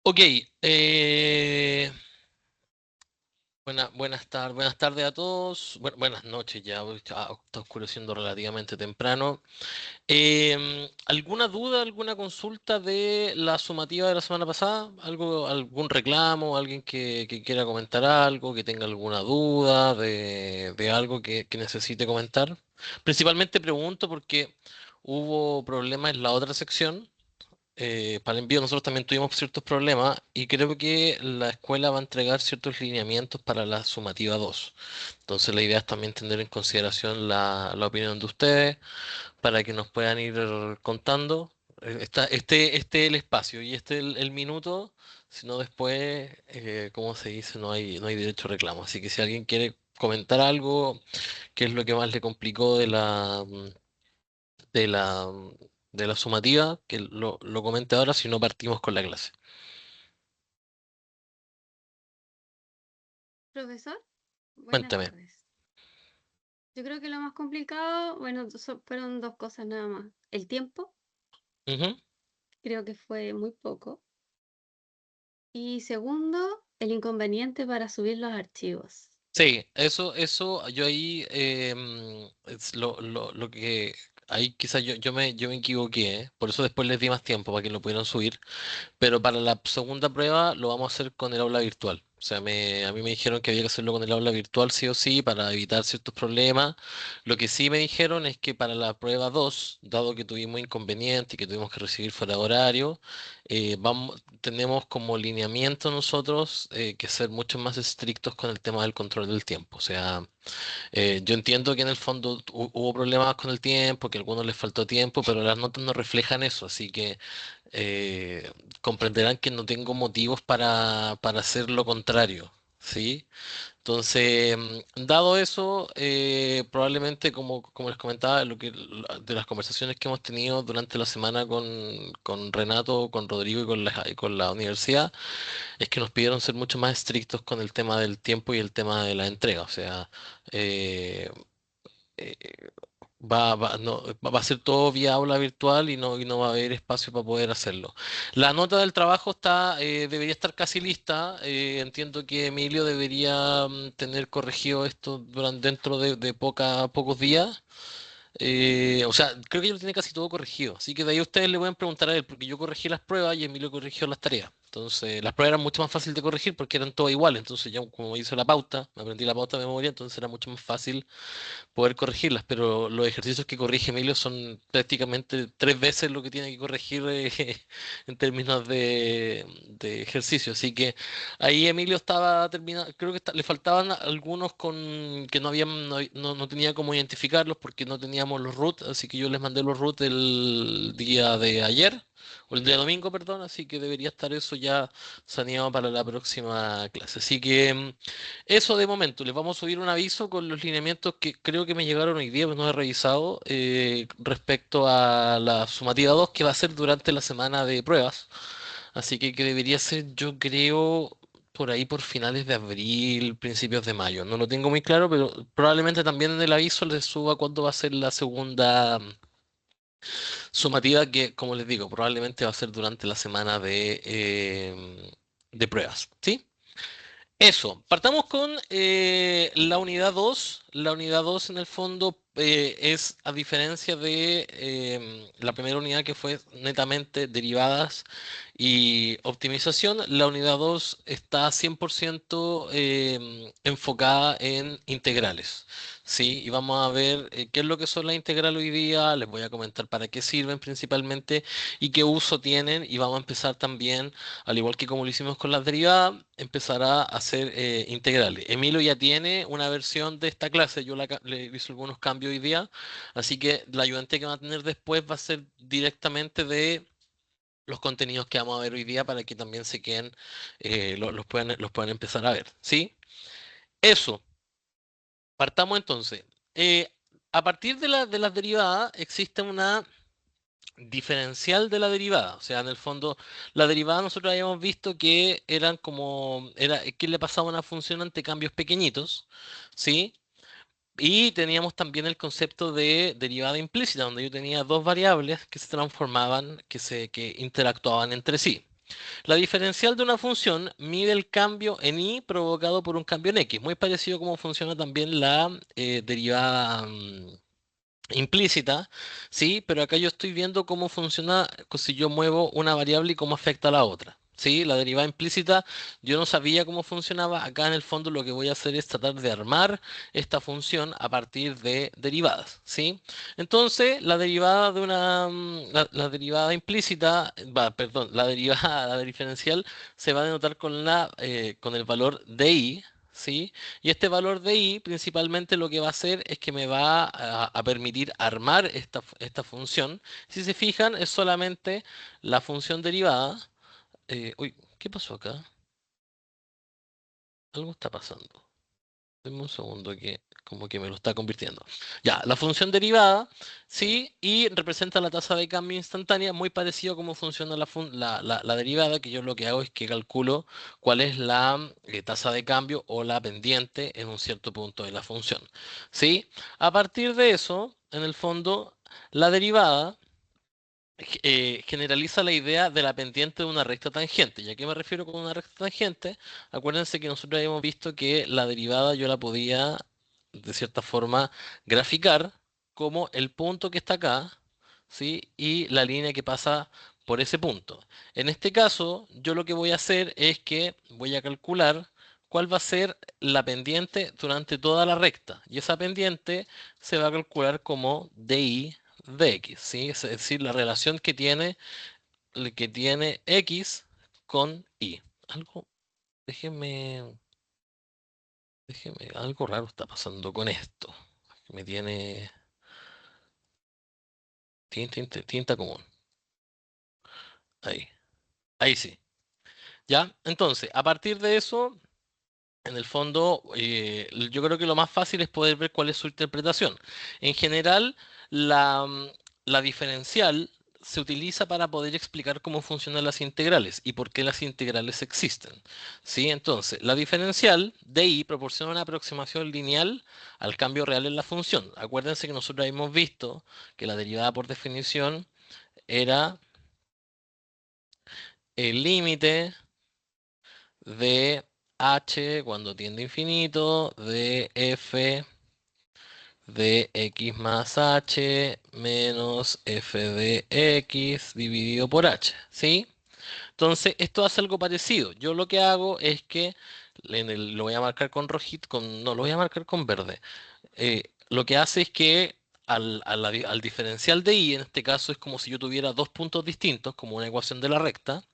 Ok, buenas tardes a todos. Buenas noches ya, porque está oscureciendo relativamente temprano. ¿Alguna duda, alguna consulta de la sumativa de la semana pasada? ¿Algún reclamo, alguien que quiera comentar algo, que tenga alguna duda de algo que necesite comentar? Principalmente pregunto porque hubo problemas en la otra sección. Para el envío nosotros también tuvimos ciertos problemas y creo que la escuela va a entregar ciertos lineamientos para la sumativa 2. Entonces la idea es también tener en consideración la opinión de ustedes para que nos puedan ir contando. Este es el espacio y este es el minuto, si no después, como se dice, no hay derecho a reclamo. Así que si alguien quiere comentar algo, qué es lo que más le complicó de la, de la sumativa, que lo comente ahora, si no partimos con la clase. Profesor, buenas Cuéntame. tardes. Yo creo que lo más complicado, bueno, fueron dos cosas nada más. El tiempo, Ujú. creo que fue muy poco. Y segundo, el inconveniente para subir los archivos. Sí, eso, yo ahí, es lo que, ahí quizás yo me equivoqué, ¿eh? Por eso después les di más tiempo para que lo pudieran subir. Pero para la segunda prueba lo vamos a hacer con el aula virtual. O sea, a mí me dijeron que había que hacerlo con el aula virtual sí o sí para evitar ciertos problemas. Lo que sí me dijeron es que para la prueba 2, dado que tuvimos inconveniente y que tuvimos que recibir fuera de horario, tenemos como lineamiento nosotros que ser mucho más estrictos con el tema del control del tiempo. O sea, yo entiendo que en el fondo hubo problemas con el tiempo, que a algunos les faltó tiempo, pero las notas no reflejan eso, así que eh, comprenderán que no tengo motivos para hacer lo contrario, ¿sí? Entonces, dado eso, probablemente como les comentaba, de las conversaciones que hemos tenido durante la semana con Renato, con Rodrigo y con la universidad, es que nos pidieron ser mucho más estrictos con el tema del tiempo y el tema de la entrega. O sea, eh, eh, no, va a ser todo vía aula virtual y no va a haber espacio para poder hacerlo. La nota del trabajo debería estar casi lista. Entiendo que Emilio debería tener corregido esto dentro de pocos días. O sea, creo que ya lo tiene casi todo corregido. Así que de ahí ustedes le pueden preguntar a él, porque yo corregí las pruebas y Emilio corrigió las tareas. Entonces, las pruebas eran mucho más fáciles de corregir porque eran todas iguales. Entonces, ya como hice la pauta, me aprendí la pauta de memoria, entonces era mucho más fácil poder corregirlas, pero los ejercicios que corrige Emilio son prácticamente tres veces lo que tiene que corregir en términos de ejercicio. Así que ahí Emilio estaba terminando, creo que le faltaban algunos con que no tenía cómo identificarlos porque no teníamos los root, así que yo les mandé los root el día de ayer. O el día domingo, perdón, así que debería estar eso ya saneado para la próxima clase. Así que eso de momento, les vamos a subir un aviso con los lineamientos que creo que me llegaron hoy día, pues no he revisado, respecto a la sumativa 2 que va a ser durante la semana de pruebas. Así que debería ser, yo creo, por ahí por finales de abril, principios de mayo. No lo tengo muy claro, pero probablemente también en el aviso les suba cuándo va a ser la segunda sumativa, que como les digo, probablemente va a ser durante la semana de pruebas. ¿Sí? Eso, partamos con la unidad 2. La unidad 2 en el fondo es, a diferencia de la primera unidad que fue netamente derivadas y optimización, la unidad 2 está 100% enfocada en integrales. Sí, y vamos a ver qué es lo que son las integrales hoy día, les voy a comentar para qué sirven principalmente y qué uso tienen y vamos a empezar también al igual que como lo hicimos con las derivadas, empezará a hacer integrales. Emilio ya tiene una versión de esta clase, le hice algunos cambios hoy día, así que la ayudante que va a tener después va a ser directamente de los contenidos que vamos a ver hoy día para que también se queden, los puedan empezar a ver. ¿Sí? Eso, partamos entonces. Eh, a partir de las derivadas existe una diferencial de la derivada. O sea, en el fondo, la derivada nosotros habíamos visto que que le pasaba a una función ante cambios pequeñitos, ¿sí? Y teníamos también el concepto de derivada implícita, donde yo tenía dos variables que se transformaban, que interactuaban entre sí. La diferencial de una función mide el cambio en y provocado por un cambio en x, muy parecido a cómo funciona también la derivada implícita, sí, pero acá yo estoy viendo cómo funciona si yo muevo una variable y cómo afecta a la otra. Sí, la derivada implícita, yo no sabía cómo funcionaba. Acá en el fondo lo que voy a hacer es tratar de armar esta función a partir de derivadas, ¿sí? Entonces, la derivada de la derivada implícita, perdón, la derivada, la diferencial se va a denotar con con el valor de i, ¿sí? Y este valor de i principalmente lo que va a hacer es que me va a permitir armar esta función. Si se fijan, es solamente la función derivada. Uy, ¿qué pasó acá? Algo está pasando. Deme un segundo que como que me lo está convirtiendo. Ya, la función derivada, sí, y representa la tasa de cambio instantánea, muy parecido a cómo funciona la derivada, que yo lo que hago es que calculo cuál es la tasa de cambio o la pendiente en un cierto punto de la función. ¿Sí? A partir de eso, en el fondo, la derivada generaliza la idea de la pendiente de una recta tangente. ¿Y a qué me refiero con una recta tangente? Acuérdense que nosotros habíamos visto que la derivada yo la podía, de cierta forma, graficar como el punto que está acá, ¿sí? Y la línea que pasa por ese punto. En este caso, yo lo que voy a hacer es que voy a calcular cuál va a ser la pendiente durante toda la recta. Y esa pendiente se va a calcular como DI de x, ¿sí? Es decir, la relación que tiene x con y. Algo, déjeme, algo raro está pasando con esto. Me tiene tinta común. Ahí, ahí sí. ¿Ya? Entonces, a partir de eso, en el fondo, yo creo que lo más fácil es poder ver cuál es su interpretación. En general, la diferencial se utiliza para poder explicar cómo funcionan las integrales y por qué las integrales existen. ¿Sí? Entonces, la diferencial de i proporciona una aproximación lineal al cambio real en la función. Acuérdense que nosotros hemos visto que la derivada por definición era el límite de h cuando tiende a infinito de f de x más h menos f de x dividido por h, ¿sí? Entonces, esto hace algo parecido. Yo lo que hago es que lo voy a marcar con rojito, no, lo voy a marcar con verde. Lo que hace es que al diferencial de y, en este caso es como si yo tuviera dos puntos distintos, como una ecuación de la recta.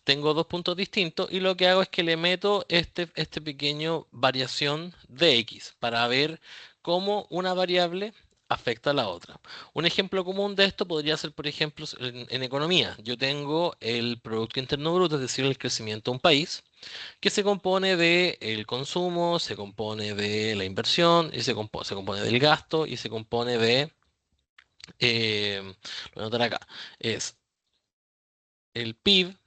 Tengo dos puntos distintos y lo que hago es que le meto este pequeño variación de x para ver cómo una variable afecta a la otra. Un ejemplo común de esto podría ser, por ejemplo, en economía. Yo tengo el Producto Interno Bruto, es decir, el crecimiento de un país, que se compone de el consumo, se compone de la inversión, y se compone del gasto y se compone de, lo voy a anotar acá, es el PIB,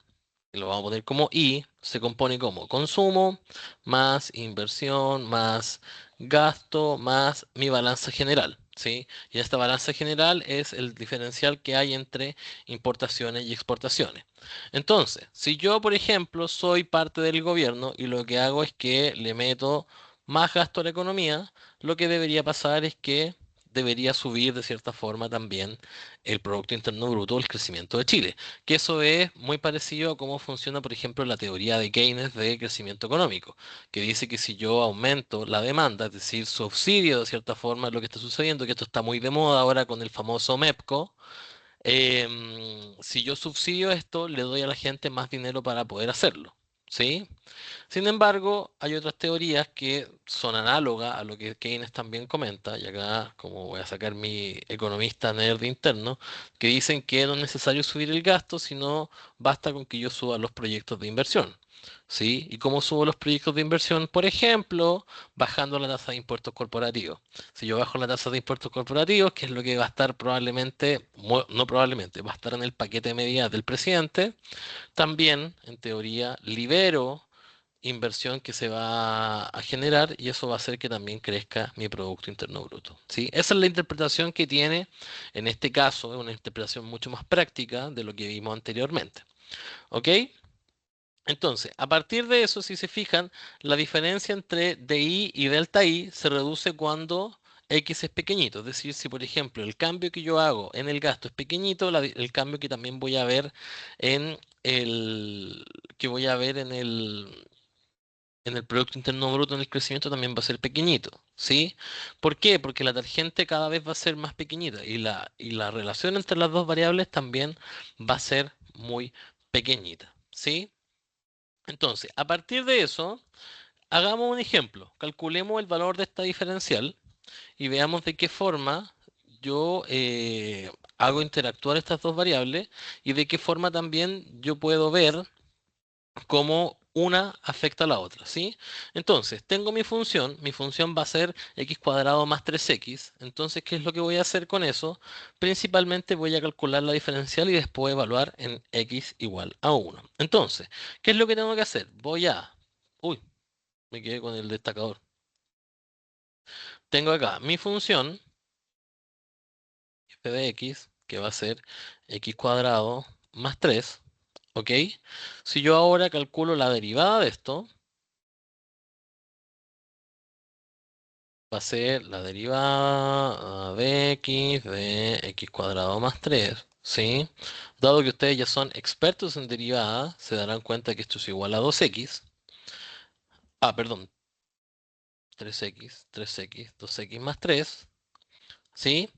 lo vamos a poner como I, se compone como consumo, más inversión, más gasto, más mi balanza general, ¿sí? Y esta balanza general es el diferencial que hay entre importaciones y exportaciones. Entonces, si yo, por ejemplo, soy parte del gobierno y lo que hago es que le meto más gasto a la economía, lo que debería pasar es que debería subir de cierta forma también el Producto Interno Bruto, el crecimiento de Chile, que eso es muy parecido a cómo funciona, por ejemplo, la teoría de Keynes de crecimiento económico, que dice que si yo aumento la demanda, es decir, subsidio de cierta forma lo que está sucediendo, que esto está muy de moda ahora con el famoso MEPCO, si yo subsidio esto, le doy a la gente más dinero para poder hacerlo. ¿Sí? Sin embargo, hay otras teorías que son análogas a lo que Keynes también comenta, y acá, como voy a sacar mi economista nerd interno, que dicen que no es necesario subir el gasto, sino basta con que yo suba los proyectos de inversión. ¿Sí? ¿Y cómo subo los proyectos de inversión? Por ejemplo, bajando la tasa de impuestos corporativos. Si yo bajo la tasa de impuestos corporativos, que es lo que va a estar probablemente, no probablemente, va a estar en el paquete de medidas del presidente, también, en teoría, libero inversión que se va a generar y eso va a hacer que también crezca mi Producto Interno Bruto. ¿Sí? Esa es la interpretación que tiene, en este caso, es una interpretación mucho más práctica de lo que vimos anteriormente. ¿Ok? Entonces, a partir de eso, si se fijan, la diferencia entre DI y delta I se reduce cuando X es pequeñito. Es decir, si por ejemplo el cambio que yo hago en el gasto es pequeñito, el cambio que también voy a ver en el que voy a ver en el Producto Interno Bruto, en el crecimiento, también va a ser pequeñito. ¿Sí? ¿Por qué? Porque la tangente cada vez va a ser más pequeñita y la relación entre las dos variables también va a ser muy pequeñita. ¿Sí? Entonces, a partir de eso, hagamos un ejemplo. Calculemos el valor de esta diferencial y veamos de qué forma yo hago interactuar estas dos variables y de qué forma también yo puedo ver cómo una afecta a la otra, ¿sí? Entonces, tengo mi función va a ser x cuadrado más 3x. Entonces, ¿qué es lo que voy a hacer con eso? Principalmente voy a calcular la diferencial y después evaluar en x igual a 1. Entonces, ¿qué es lo que tengo que hacer? Uy, me quedé con el destacador. Tengo acá mi función f de x, que va a ser x cuadrado más 3, ¿ok? Si yo ahora calculo la derivada de esto, va a ser la derivada de x cuadrado más 3, ¿sí? Dado que ustedes ya son expertos en derivadas, se darán cuenta que esto es igual a 2x. Ah, perdón, 3x, 2x más 3, ¿sí?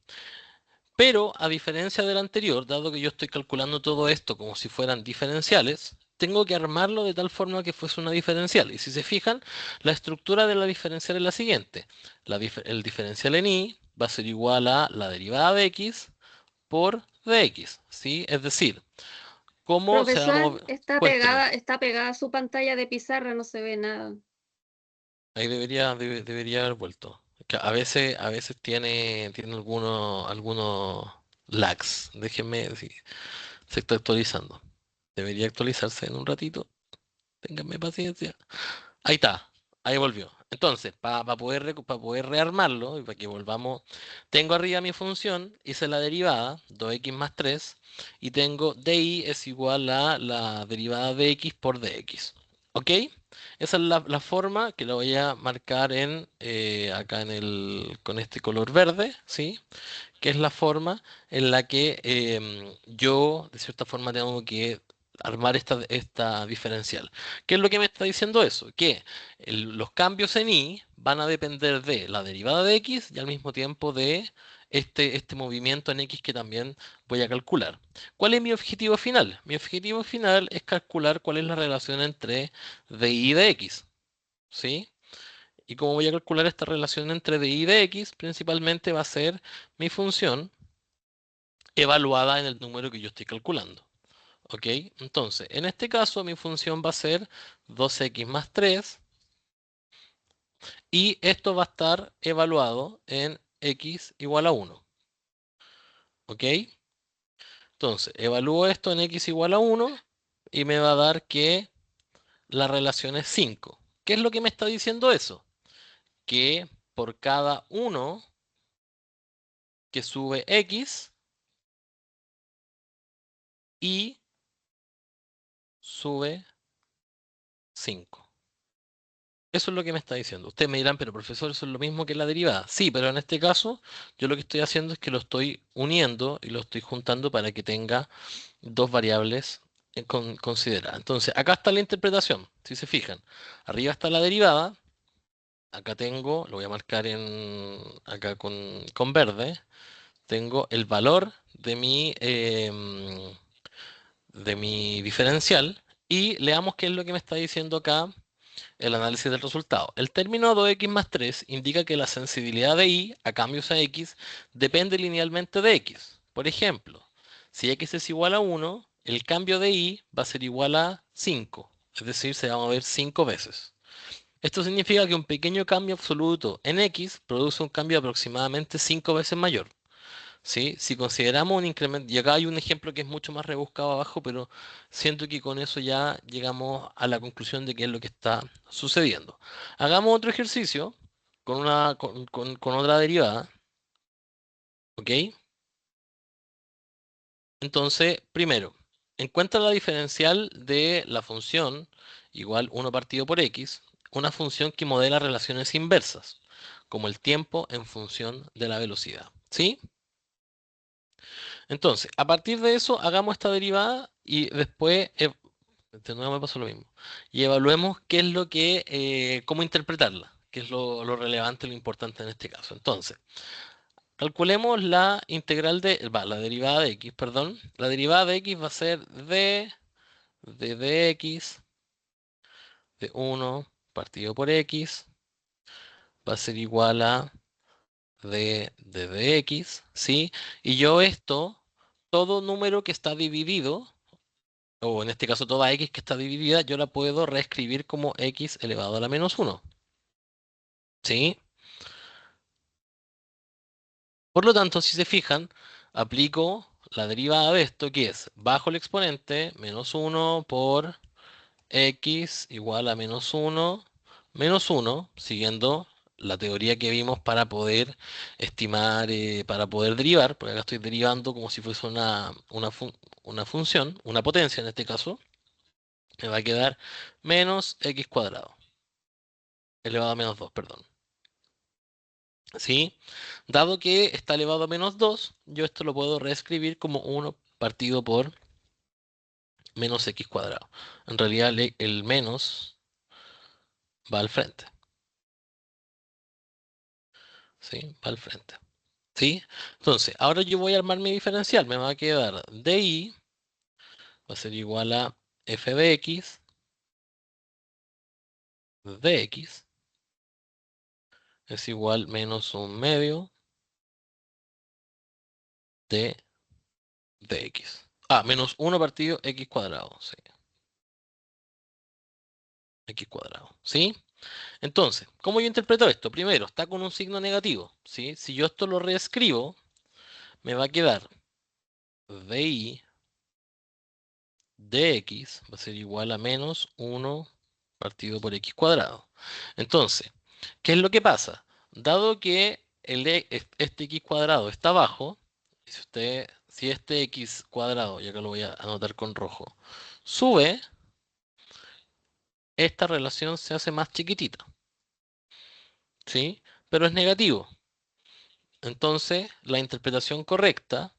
Pero a diferencia del anterior, dado que yo estoy calculando todo esto como si fueran diferenciales, tengo que armarlo de tal forma que fuese una diferencial. Y si se fijan, la estructura de la diferencial es la siguiente. El diferencial en y va a ser igual a la derivada de x por dx, ¿sí? Es decir, ¿cómo se va a Profesor, mover? Cuénteme. está pegada su pantalla de pizarra, no se ve nada. Ahí debería haber vuelto. Que a veces tiene algunos lags. Déjenme, si se está actualizando. Debería actualizarse en un ratito. Ténganme paciencia. Ahí está. Ahí volvió. Entonces, para poder rearmarlo y para que volvamos, tengo arriba mi función, hice la derivada, 2x más 3, y tengo dy es igual a la derivada de x por dx. ¿Ok? Esa es la forma que la voy a marcar acá con este color verde, ¿sí? Que es la forma en la que yo, de cierta forma, tengo que armar esta diferencial. ¿Qué es lo que me está diciendo eso? Que los cambios en y van a depender de la derivada de x y al mismo tiempo de este movimiento en x que también voy a calcular. ¿Cuál es mi objetivo final? Mi objetivo final es calcular cuál es la relación entre dy y de x, ¿sí? ¿Y cómo voy a calcular esta relación entre dy y de x? Principalmente va a ser mi función evaluada en el número que yo estoy calculando. ¿Ok? Entonces, en este caso mi función va a ser 2x más 3 y esto va a estar evaluado en x igual a 1. ¿Ok? Entonces, evalúo esto en x igual a 1 y me va a dar que la relación es 5. ¿Qué es lo que me está diciendo eso? Que por cada 1 que sube x, y sube 5. Eso es lo que me está diciendo. Ustedes me dirán, pero profesor, eso es lo mismo que la derivada. Sí, pero en este caso, yo lo que estoy haciendo es que lo estoy uniendo y lo estoy juntando para que tenga dos variables consideradas. Entonces, acá está la interpretación, si se fijan. Arriba está la derivada. Acá tengo, lo voy a marcar acá con verde. Tengo el valor de mi diferencial. Y leamos qué es lo que me está diciendo acá el análisis del resultado. El término 2x más 3 indica que la sensibilidad de y a cambios a x depende linealmente de x. Por ejemplo, si x es igual a 1, el cambio de y va a ser igual a 5, es decir, se va a mover 5 veces. Esto significa que un pequeño cambio absoluto en x produce un cambio aproximadamente 5 veces mayor. ¿Sí? Si consideramos un incremento, y acá hay un ejemplo que es mucho más rebuscado abajo, pero siento que con eso ya llegamos a la conclusión de qué es lo que está sucediendo. Hagamos otro ejercicio con otra derivada, ¿ok? Entonces, primero, encuentra la diferencial de la función igual 1 partido por x, una función que modela relaciones inversas, como el tiempo en función de la velocidad. ¿Sí? Entonces, a partir de eso, hagamos esta derivada y después, de nuevo me pasó lo mismo, y evaluemos qué es lo que, cómo interpretarla, qué es lo relevante, lo importante en este caso. Entonces, calculemos la integral la derivada de x, perdón. La derivada de x va a ser de dx de 1 partido por x, va a ser igual a de dx, ¿sí? Y yo esto, todo número que está dividido, o en este caso toda x que está dividida, yo la puedo reescribir como x elevado a la menos 1, ¿sí? Por lo tanto, si se fijan, aplico la derivada de esto, que es bajo el exponente, menos 1 por x igual a menos uno, siguiendo la teoría que vimos para poder estimar, para poder derivar, porque acá estoy derivando como si fuese una función, una potencia en este caso, me va a quedar menos x cuadrado, elevado a menos 2, perdón. ¿Sí? Dado que está elevado a menos 2, yo esto lo puedo reescribir como 1 partido por menos x cuadrado. En realidad el menos va al frente, ¿sí? Va al frente. ¿Sí? Entonces, ahora yo voy a armar mi diferencial. Me va a quedar di va a ser igual a f de x dx es igual menos un medio de dx. Ah, menos 1 partido x cuadrado. Sí, x cuadrado. ¿Sí? Entonces, ¿cómo yo interpreto esto? Primero, está con un signo negativo. ¿Sí? Si yo esto lo reescribo, me va a quedar di dx va a ser igual a menos 1 partido por x cuadrado. Entonces, ¿qué es lo que pasa? Dado que este x cuadrado está abajo, si este x cuadrado, y acá lo voy a anotar con rojo, sube, esta relación se hace más chiquitita, ¿sí? Pero es negativo. Entonces, la interpretación correcta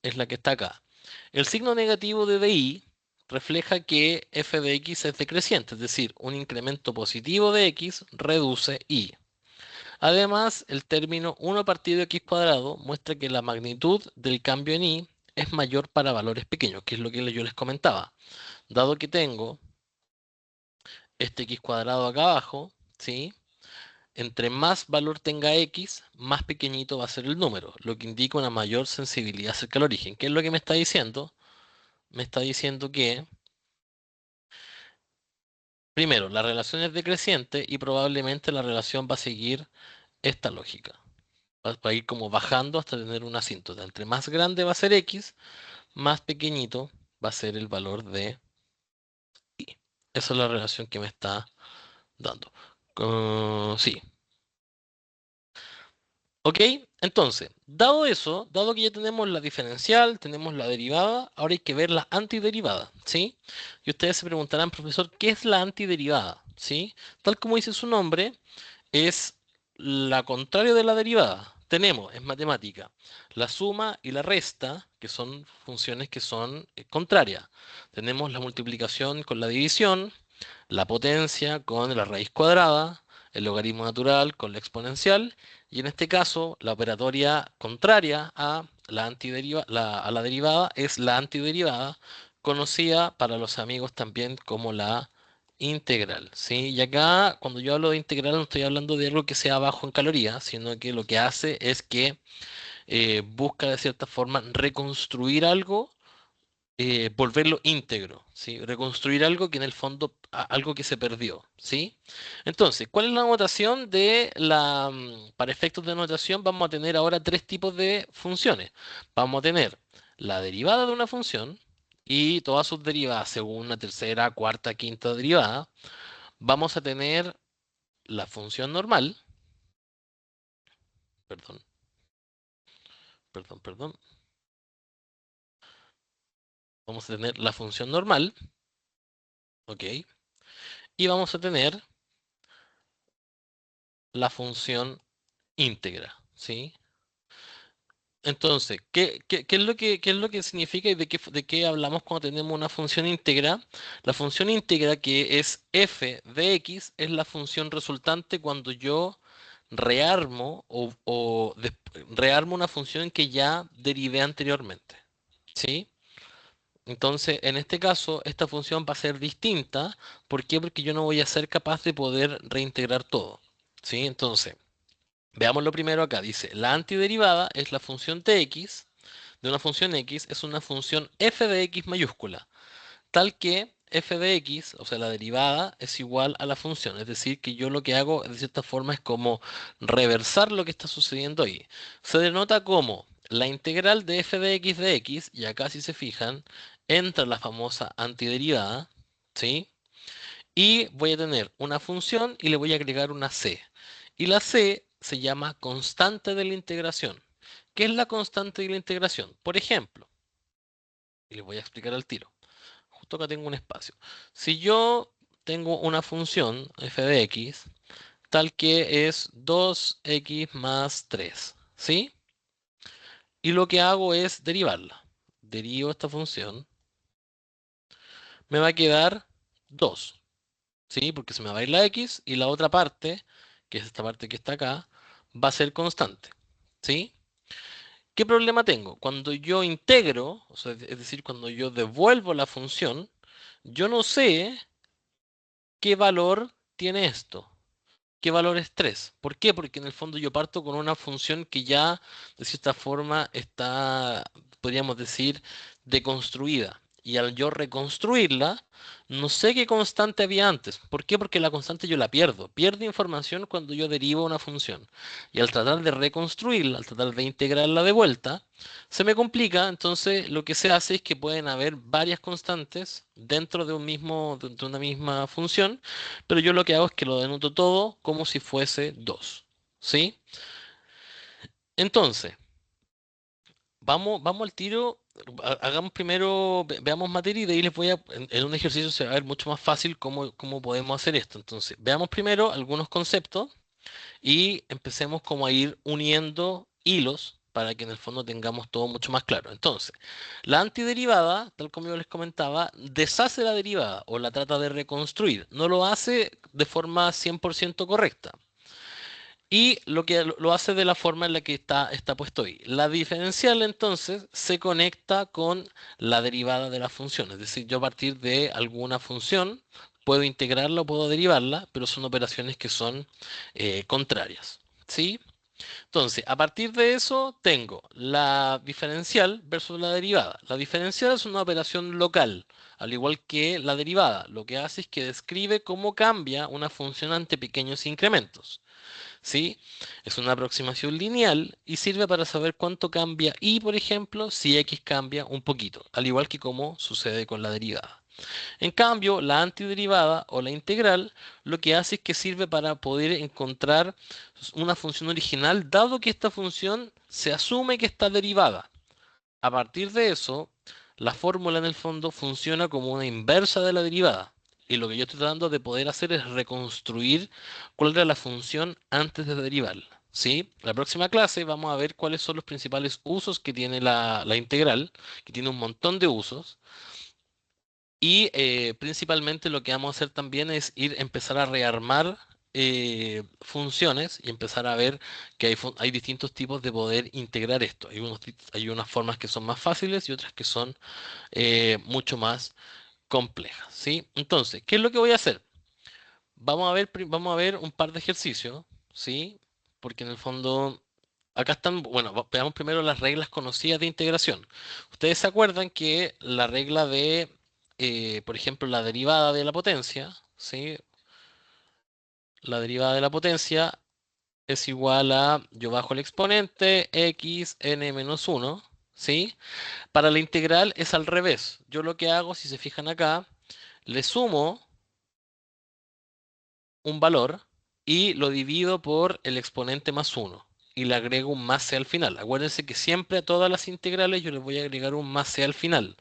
es la que está acá. El signo negativo de DI refleja que f de x es decreciente, es decir, un incremento positivo de x reduce y. Además, el término 1 partido x cuadrado muestra que la magnitud del cambio en y es mayor para valores pequeños, que es lo que yo les comentaba. Dado que tengo este x cuadrado acá abajo, ¿sí? Entre más valor tenga x, más pequeñito va a ser el número, lo que indica una mayor sensibilidad cerca al origen. ¿Qué es lo que me está diciendo? Me está diciendo que, primero, la relación es decreciente y probablemente la relación va a seguir esta lógica. Va a ir como bajando hasta tener una asíntota. Entre más grande va a ser x, más pequeñito va a ser el valor de y. Esa es la relación que me está dando. Sí. ¿Ok? Entonces, dado eso, dado que ya tenemos la diferencial, tenemos la derivada, ahora hay que ver la antiderivada, ¿sí? Y ustedes se preguntarán, profesor, ¿qué es la antiderivada? ¿Sí? Tal como dice su nombre, es la contraria de la derivada. Tenemos en matemática la suma y la resta, que son funciones que son contrarias. Tenemos la multiplicación con la división, la potencia con la raíz cuadrada, el logaritmo natural con la exponencial, y en este caso la operatoria contraria a a la derivada es la antiderivada, conocida para los amigos también como la integral, ¿sí? Y acá, cuando yo hablo de integral, no estoy hablando de algo que sea bajo en calorías, sino que lo que hace es que busca de cierta forma reconstruir algo, volverlo íntegro, ¿sí? Reconstruir algo que en el fondo, algo que se perdió, ¿sí? Entonces, ¿cuál es la notación para efectos de notación vamos a tener ahora tres tipos de funciones. Vamos a tener la derivada de una función y todas sus derivadas, segunda, tercera, cuarta, quinta derivada. Vamos a tener la función normal, perdón, perdón, Vamos a tener la función normal, ¿ok? Y vamos a tener la función íntegra, ¿sí? Entonces, ¿qué es qué es lo que significa y de qué hablamos cuando tenemos una función íntegra? La función íntegra, que es f de x, es la función resultante cuando yo rearmo rearmo una función que ya derivé anteriormente, ¿sí? Entonces, en este caso, esta función va a ser distinta. ¿Por qué? Porque yo no voy a ser capaz de poder reintegrar todo, ¿sí? Entonces, veamos lo primero acá. Dice, la antiderivada es la función tx de una función x, es una función f de x mayúscula, tal que f de x, o sea, la derivada, es igual a la función. Es decir, que yo lo que hago de cierta forma es como reversar lo que está sucediendo ahí. Se denota como la integral de x, y acá si se fijan, entra la famosa antiderivada, ¿sí? Y voy a tener una función y le voy a agregar una c. Y la c se llama constante de la integración. ¿Qué es la constante de la integración? Por ejemplo, y les voy a explicar al tiro. Justo acá tengo un espacio. Si yo tengo una función f de x, tal que es 2x más 3, ¿sí? Y lo que hago es derivarla. Derivo esta función, me va a quedar 2, ¿sí? Porque se me va a ir la x y la otra parte, que es esta parte que está acá, va a ser constante, ¿sí? ¿Qué problema tengo? Cuando yo integro, o sea, es decir, cuando yo devuelvo la función, yo no sé qué valor tiene esto. ¿Qué valor es 3? ¿Por qué? Porque en el fondo yo parto con una función que ya de cierta forma está, podríamos decir, deconstruida. Y al yo reconstruirla, no sé qué constante había antes. ¿Por qué? Porque la constante yo la pierdo. Pierdo información cuando yo derivo una función. Y al tratar de reconstruirla, al tratar de integrarla de vuelta, se me complica. Entonces lo que se hace es que pueden haber varias constantes dentro de de una misma función, pero yo lo que hago es que lo denoto todo como si fuese 2, ¿sí? Entonces, vamos al tiro. Hagamos primero, veamos materia y de ahí les voy a, en un ejercicio se va a ver mucho más fácil cómo podemos hacer esto. Entonces, veamos primero algunos conceptos y empecemos como a ir uniendo hilos para que en el fondo tengamos todo mucho más claro. Entonces, la antiderivada, tal como yo les comentaba, deshace la derivada o la trata de reconstruir. No lo hace de forma 100% correcta. Y lo que lo hace de la forma en la que está puesto ahí. La diferencial entonces se conecta con la derivada de la función. Es decir, yo a partir de alguna función puedo integrarla o puedo derivarla, pero son operaciones que son contrarias. ¿Sí? Entonces, a partir de eso tengo la diferencial versus la derivada. La diferencial es una operación local, al igual que la derivada. Lo que hace es que describe cómo cambia una función ante pequeños incrementos. ¿Sí? Es una aproximación lineal y sirve para saber cuánto cambia y, por ejemplo, si x cambia un poquito, al igual que como sucede con la derivada. En cambio, la antiderivada o la integral lo que hace es que sirve para poder encontrar una función original, dado que esta función se asume que está derivada. A partir de eso, la fórmula en el fondo funciona como una inversa de la derivada. Y lo que yo estoy tratando de poder hacer es reconstruir cuál era la función antes de derivarla. ¿Sí? La próxima clase vamos a ver cuáles son los principales usos que tiene la integral, que tiene un montón de usos. Y principalmente lo que vamos a hacer también es empezar a rearmar funciones y empezar a ver que hay distintos tipos de poder integrar esto. Hay unas formas que son más fáciles y otras que son mucho más complejas, ¿sí? Entonces, ¿qué es lo que voy a hacer? Vamos a ver un par de ejercicios, ¿sí? Porque en el fondo, acá están, bueno, veamos primero las reglas conocidas de integración. Ustedes se acuerdan que la regla de, por ejemplo, la derivada de la potencia, ¿sí? La derivada de la potencia es igual a, yo bajo el exponente, x n menos 1, ¿sí? Para la integral es al revés. Yo lo que hago, si se fijan acá, le sumo un valor y lo divido por el exponente más 1. y le agrego un más c al final. Acuérdense que siempre a todas las integrales yo les voy a agregar un más c al final.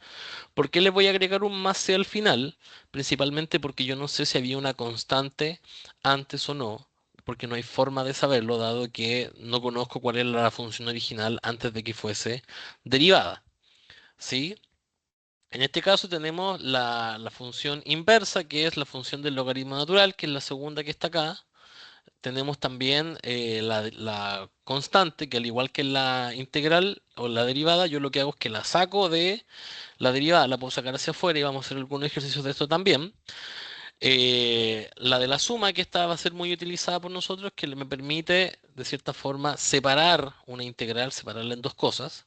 ¿Por qué le voy a agregar un más c al final? Principalmente porque yo no sé si había una constante antes o no, porque no hay forma de saberlo, dado que no conozco cuál era la función original antes de que fuese derivada. ¿Sí? En este caso tenemos la función inversa, que es la función del logaritmo natural, que es la segunda que está acá. Tenemos también la constante, que al igual que la integral o la derivada, yo lo que hago es que la saco de la derivada, la puedo sacar hacia afuera y vamos a hacer algunos ejercicios de esto también. La de la suma, que esta va a ser muy utilizada por nosotros, que me permite, de cierta forma, separar una integral, separarla en dos cosas.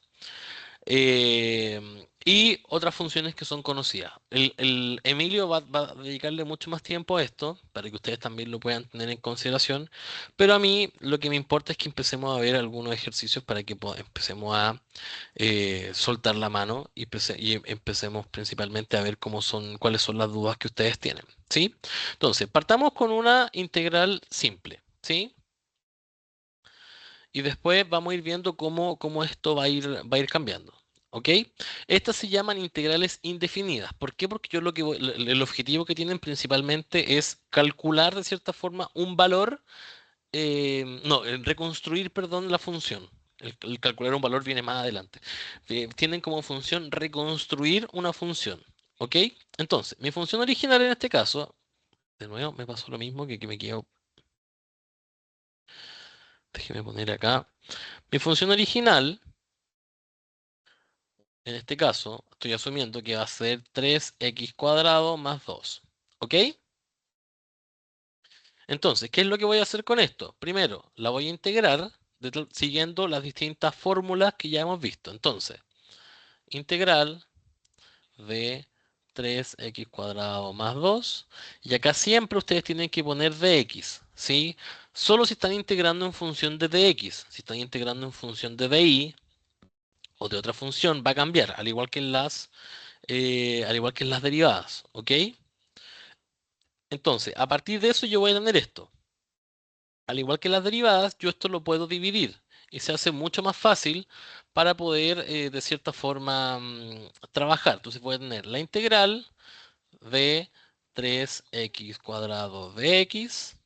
Y otras funciones que son conocidas. El Emilio va a dedicarle mucho más tiempo a esto, para que ustedes también lo puedan tener en consideración, pero a mí lo que me importa es que empecemos a ver algunos ejercicios para que empecemos a soltar la mano y, y empecemos principalmente a ver cuáles son las dudas que ustedes tienen, ¿sí? Entonces, partamos con una integral simple, ¿sí? Y después vamos a ir viendo cómo esto va a ir cambiando. ¿Ok? Estas se llaman integrales indefinidas. ¿Por qué? Porque yo el objetivo que tienen principalmente es calcular de cierta forma un valor, no, reconstruir, perdón, la función. El calcular un valor viene más adelante. Tienen como función reconstruir una función. ¿Ok? Entonces, mi función original en este caso, de nuevo me pasó lo mismo que me quedo. Déjeme poner acá. Mi función original. En este caso, estoy asumiendo que va a ser 3x cuadrado más 2. ¿Ok? Entonces, ¿qué es lo que voy a hacer con esto? Primero, la voy a integrar siguiendo las distintas fórmulas que ya hemos visto. Entonces, integral de 3x cuadrado más 2. Y acá siempre ustedes tienen que poner dx, ¿sí? Solo si están integrando en función de dx. Si están integrando en función de dy o de otra función, va a cambiar, al igual que en las derivadas, ¿ok? Entonces, a partir de eso yo voy a tener esto. Al igual que las derivadas, yo esto lo puedo dividir y se hace mucho más fácil para poder, de cierta forma, trabajar. Entonces voy a tener la integral de 3x cuadrado de x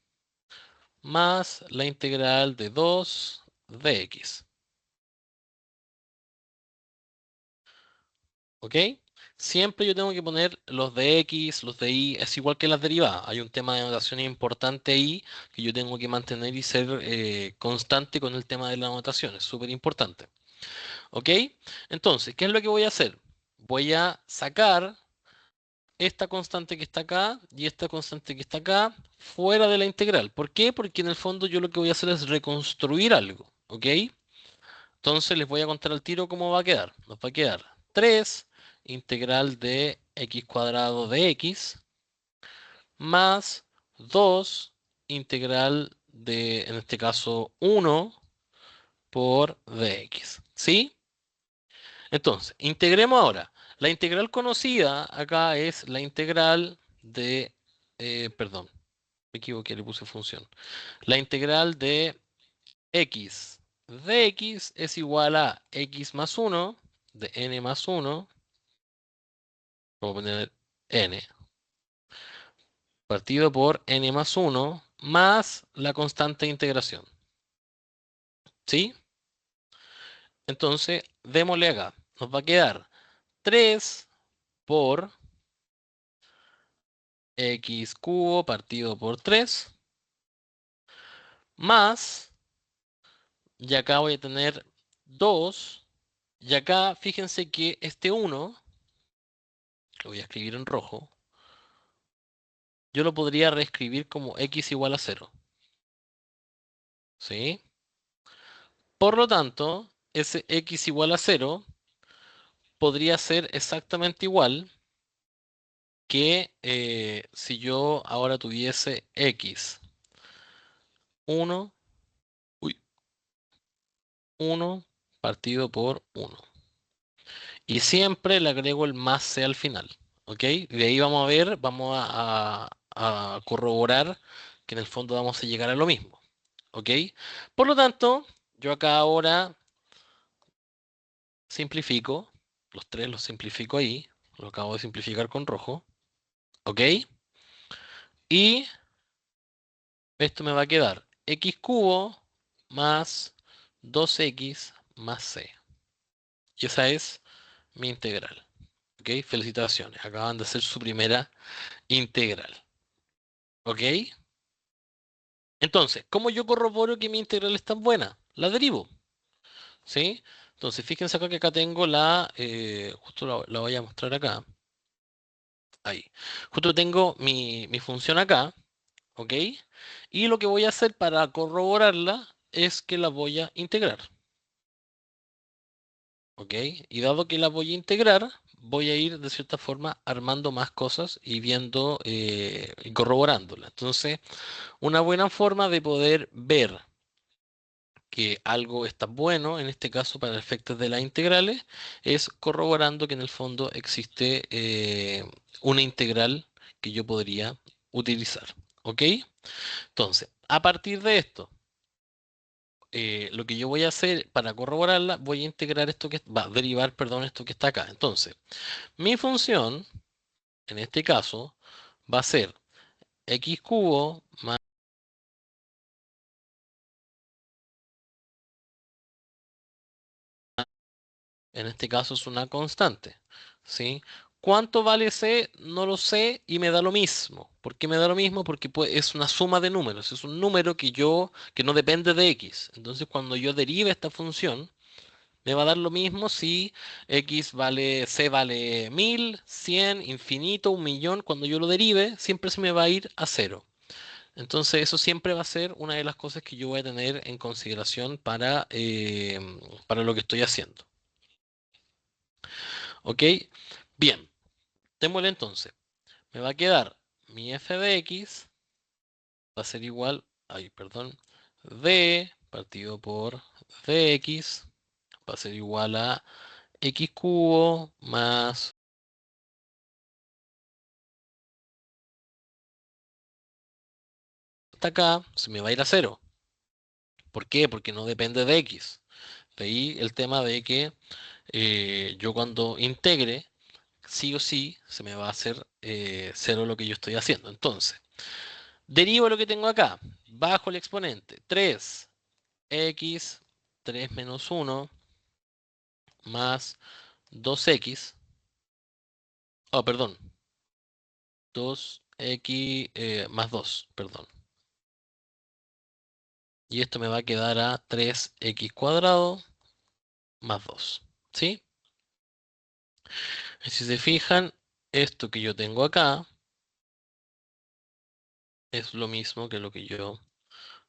más la integral de 2 de x. ¿Ok? Siempre yo tengo que poner los de x, los de y, es igual que las derivadas. Hay un tema de notación importante ahí que yo tengo que mantener y ser constante con el tema de la notación. Es súper importante. ¿Ok? Entonces, ¿qué es lo que voy a hacer? Voy a sacar esta constante que está acá y esta constante que está acá fuera de la integral. ¿Por qué? Porque en el fondo yo lo que voy a hacer es reconstruir algo. ¿Ok? Entonces les voy a contar al tiro cómo va a quedar. Nos va a quedar 3 integral de x cuadrado de x más 2 integral de, en este caso, 1 por dx. ¿Sí? Entonces, integremos ahora. La integral conocida acá es la integral de, perdón, me equivoqué, le puse función. La integral de x de x es igual a x más 1 de n más 1, vamos a poner n, partido por n más 1 más la constante de integración. ¿Sí? Entonces, démosle acá. Nos va a quedar 3 por x cubo partido por 3 más, y acá voy a tener 2, y acá fíjense que este 1, lo voy a escribir en rojo, yo lo podría reescribir como x igual a 0. ¿Sí? Por lo tanto, ese x igual a 0 podría ser exactamente igual que si yo ahora tuviese x 1, uy, 1 partido por 1. Y siempre le agrego el más c al final. ¿Ok? De ahí vamos a ver, vamos a corroborar que en el fondo vamos a llegar a lo mismo. ¿Ok? Por lo tanto, Yo acá ahora simplifico, los tres los simplifico ahí, lo acabo de simplificar con rojo, ¿ok? Y esto me va a quedar x cubo más 2x más c. Y esa es mi integral, ¿ok? Felicitaciones, acaban de hacer su primera integral, ¿ok? Entonces, ¿cómo yo corroboro que mi integral es tan buena? La derivo, ¿sí? Entonces, fíjense acá que acá tengo justo la voy a mostrar acá, ahí. Justo tengo mi función acá, ¿ok? Y lo que voy a hacer para corroborarla es que la voy a integrar, ¿ok? Y dado que la voy a integrar, voy a ir de cierta forma armando más cosas y viendo y corroborándola. Entonces, una buena forma de poder ver que algo está bueno, en este caso para efectos de las integrales, es corroborando que en el fondo existe una integral que yo podría utilizar. ¿Ok? Entonces, a partir de esto, lo que yo voy a hacer para corroborarla, voy a integrar esto que va a derivar, perdón, esto que está acá. Entonces, mi función, en este caso, va a ser x cubo más, en este caso es una constante, ¿sí? ¿Cuánto vale c? No lo sé y me da lo mismo. ¿Por qué me da lo mismo? Porque pues, es una suma de números, es un número que no depende de x. Entonces, cuando yo derive esta función, me va a dar lo mismo si c vale 1000, 100, infinito, un millón. Cuando yo lo derive, siempre se me va a ir a cero. Entonces, eso siempre va a ser una de las cosas que yo voy a tener en consideración para lo que estoy haciendo. ¿Ok? Bien, démosle entonces. Me va a quedar mi f de x, va a ser igual, ay, perdón, d partido por dx, va a ser igual a x cubo más hasta acá, se me va a ir a cero. ¿Por qué? Porque no depende de x. De ahí el tema de que yo cuando integre, sí o sí, se me va a hacer cero lo que yo estoy haciendo. Entonces, derivo lo que tengo acá. Bajo el exponente. 3x, 3 menos 1, más 2x. Oh, perdón. 2x más 2, perdón. Y esto me va a quedar a 3x cuadrado más 2. ¿Sí? Y si se fijan, esto que yo tengo acá es lo mismo que lo que yo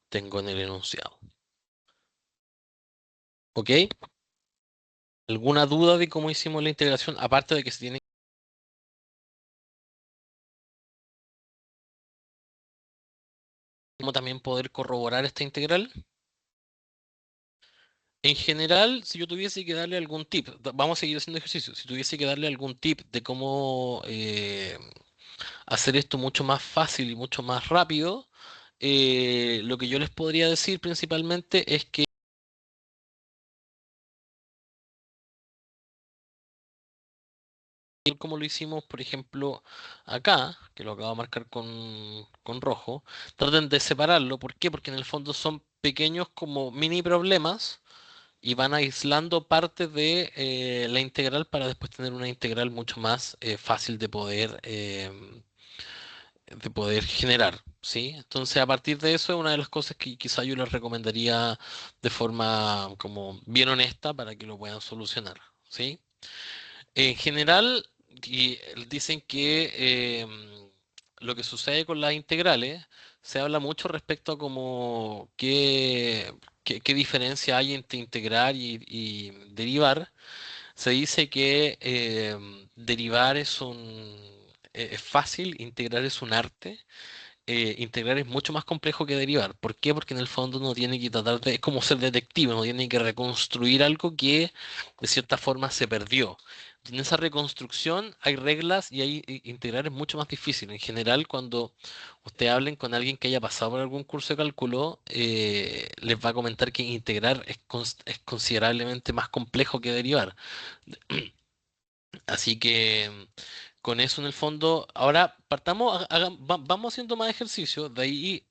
tengo en el enunciado. ¿Ok? ¿Alguna duda de cómo hicimos la integración? Aparte de que se tiene como también poder corroborar esta integral. En general, si yo tuviese que darle algún tip, vamos a seguir haciendo ejercicio, si tuviese que darle algún tip de cómo hacer esto mucho más fácil y mucho más rápido, lo que yo les podría decir principalmente es que como lo hicimos, por ejemplo, acá, que lo acabo de marcar con rojo, traten de separarlo. ¿Por qué? Porque en el fondo son pequeños como mini problemas y van aislando parte de la integral para después tener una integral mucho más fácil de poder generar, ¿sí? Entonces, a partir de eso, es una de las cosas que quizá yo les recomendaría de forma como bien honesta para que lo puedan solucionar, ¿sí? En general, dicen que lo que sucede con las integrales se habla mucho respecto a como qué diferencia hay entre integrar y derivar. Se dice que derivar es fácil, integrar es un arte integrar es mucho más complejo que derivar. ¿Por qué? Porque en el fondo uno tiene que tratar de, es como ser detective, uno tiene que reconstruir algo que de cierta forma se perdió. En esa reconstrucción hay reglas y hay, integrar es mucho más difícil. En general, cuando usted hablen con alguien que haya pasado por algún curso de cálculo, les va a comentar que integrar es considerablemente más complejo que derivar. Así que con eso en el fondo, ahora partamos, vamos haciendo más ejercicios, de ahí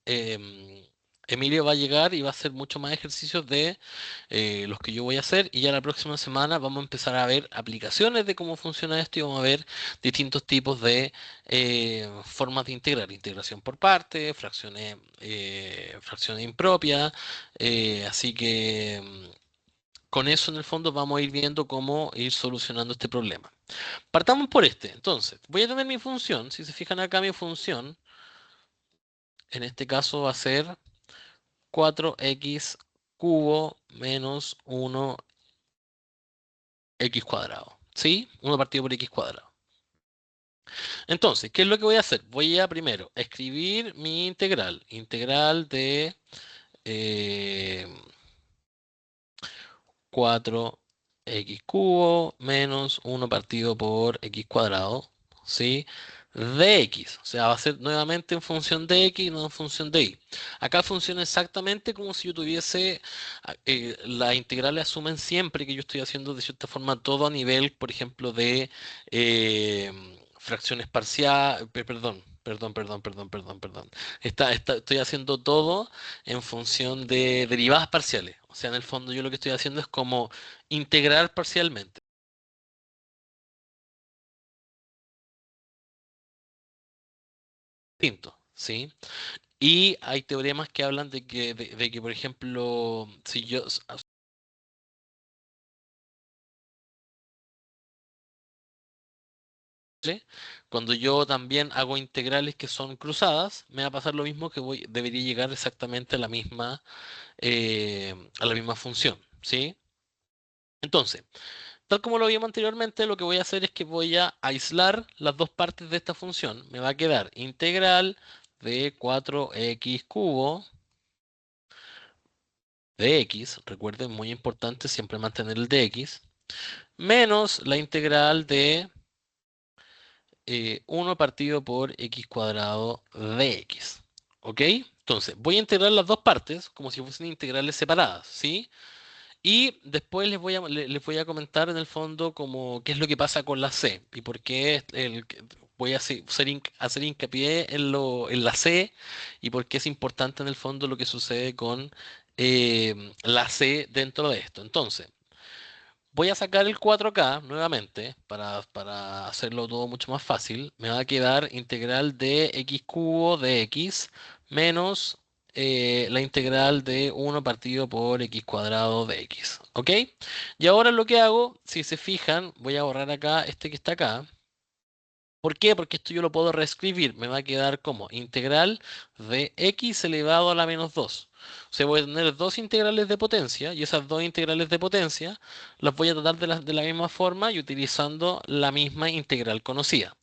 Emilio va a llegar y va a hacer mucho más ejercicios de los que yo voy a hacer y ya la próxima semana vamos a empezar a ver aplicaciones de cómo funciona esto y vamos a ver distintos tipos de formas de integrar, integración por parte, fracciones impropias, así que con eso en el fondo vamos a ir viendo cómo ir solucionando este problema. Partamos por este. Entonces, voy a tener mi función. Si se fijan acá, mi función, en este caso va a ser 4x cubo menos 1x cuadrado. ¿Sí? 1 partido por x cuadrado. Entonces, ¿qué es lo que voy a hacer? Voy a primero escribir mi integral. Integral de eh, 4x cubo menos 1 partido por x cuadrado, ¿sí? De x, o sea, va a ser nuevamente en función de x, no en función de y. Acá funciona exactamente como si yo tuviese, las integrales asumen siempre que yo estoy haciendo de cierta forma todo a nivel, por ejemplo, de eh, fracciones parciales, perdón. Estoy haciendo todo en función de derivadas parciales. O sea, en el fondo yo lo que estoy haciendo es como integrar parcialmente. Distinto, ¿sí? Y hay teoremas que hablan de que, por ejemplo, si yo, ¿sí? Cuando yo también hago integrales que son cruzadas, me va a pasar lo mismo que debería llegar exactamente a la misma función, ¿sí? Entonces, tal como lo vimos anteriormente, lo que voy a hacer es que voy a aislar las dos partes de esta función. Me va a quedar integral de 4x cubo de x, recuerden, muy importante siempre mantener el de x, menos la integral de 1 partido por x cuadrado de x. ¿Ok? Entonces, voy a integrar las dos partes como si fuesen integrales separadas, ¿sí? Y después les voy a comentar en el fondo como qué es lo que pasa con la C y por qué voy a hacer hincapié en la C y por qué es importante en el fondo lo que sucede con la C dentro de esto. Entonces, voy a sacar el 4K nuevamente para hacerlo todo mucho más fácil. Me va a quedar integral de x cubo de x menos la integral de 1 partido por x cuadrado de x. ¿Ok? Y ahora lo que hago, si se fijan, voy a borrar acá este que está acá. ¿Por qué? Porque esto yo lo puedo reescribir. Me va a quedar como integral de x elevado a la menos 2. O sea, voy a tener dos integrales de potencia y esas dos integrales de potencia las voy a tratar de la misma forma y utilizando la misma integral conocida.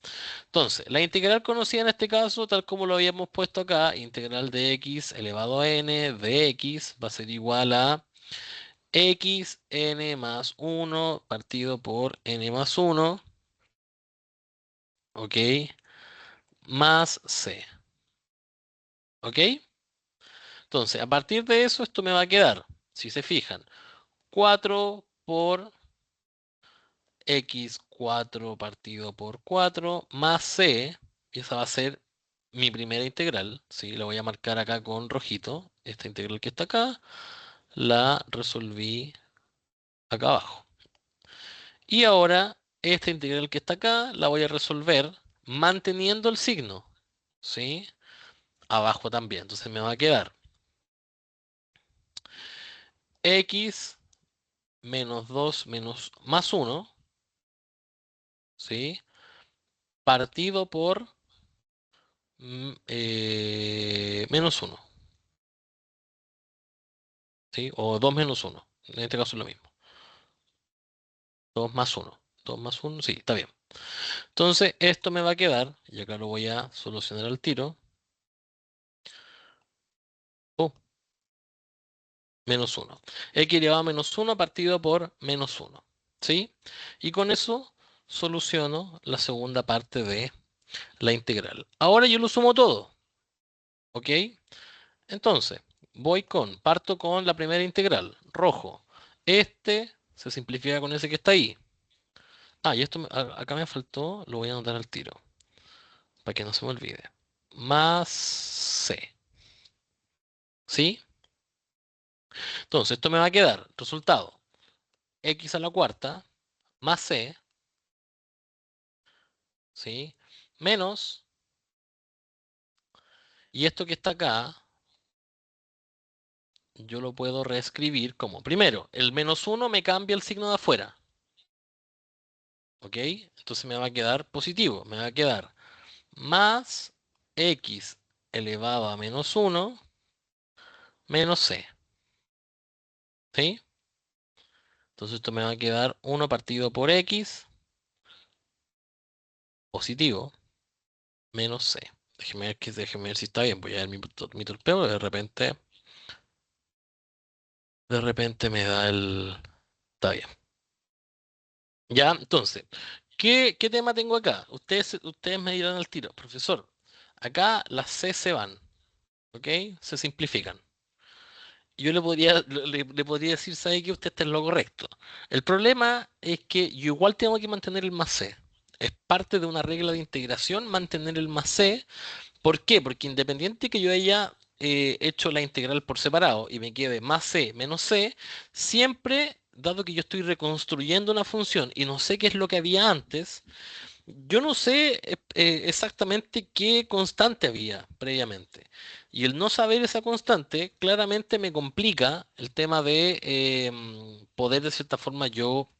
Entonces, la integral conocida en este caso, tal como lo habíamos puesto acá, integral de x elevado a n de x va a ser igual a x n más 1 partido por n más 1, ¿ok? Más c. ¿Ok? Entonces, a partir de eso, esto me va a quedar, si se fijan, 4 por x 4 partido por 4 más c, y esa va a ser mi primera integral, ¿sí? La voy a marcar acá con rojito. Esta integral que está acá, la resolví acá abajo. Y ahora, esta integral que está acá, la voy a resolver manteniendo el signo, ¿sí? Abajo también. Entonces me va a quedar x menos 2 menos más 1, ¿sí? Partido por menos uno, ¿sí? O 2 menos uno. En este caso es lo mismo. 2 más uno, 2 más uno, sí, está bien. Entonces, esto me va a quedar, y acá lo voy a solucionar al tiro. Menos uno. X elevado a menos uno partido por menos uno. ¿Sí? Y con eso soluciono la segunda parte de la integral. Ahora yo lo sumo todo. ¿Ok? Entonces, parto con la primera integral, rojo. Este se simplifica con ese que está ahí. Ah, y esto acá me faltó, lo voy a anotar al tiro, para que no se me olvide. Más C. ¿Sí? Entonces, esto me va a quedar, resultado, x a la cuarta más C, ¿sí? Menos, y esto que está acá, yo lo puedo reescribir como, primero, el menos uno me cambia el signo de afuera, ¿ok? Entonces me va a quedar positivo, me va a quedar más x elevado a menos uno menos c, ¿sí? Entonces esto me va a quedar 1 partido por x positivo menos c. Déjeme ver si está bien. Voy a ver mi torpeo. De repente me da el... Está bien. Ya, entonces, ¿qué tema tengo acá? Ustedes me dirán al tiro, profesor. Acá las c se van, ¿ok? Se simplifican. Yo le podría decir, ¿sabe qué? Usted está en lo correcto. El problema es que yo igual tengo que mantener el más c. Es parte de una regla de integración mantener el más c. ¿Por qué? Porque independiente que yo haya hecho la integral por separado y me quede más c menos c, siempre, dado que yo estoy reconstruyendo una función y no sé qué es lo que había antes, yo no sé exactamente qué constante había previamente. Y el no saber esa constante claramente me complica el tema de poder de cierta forma yo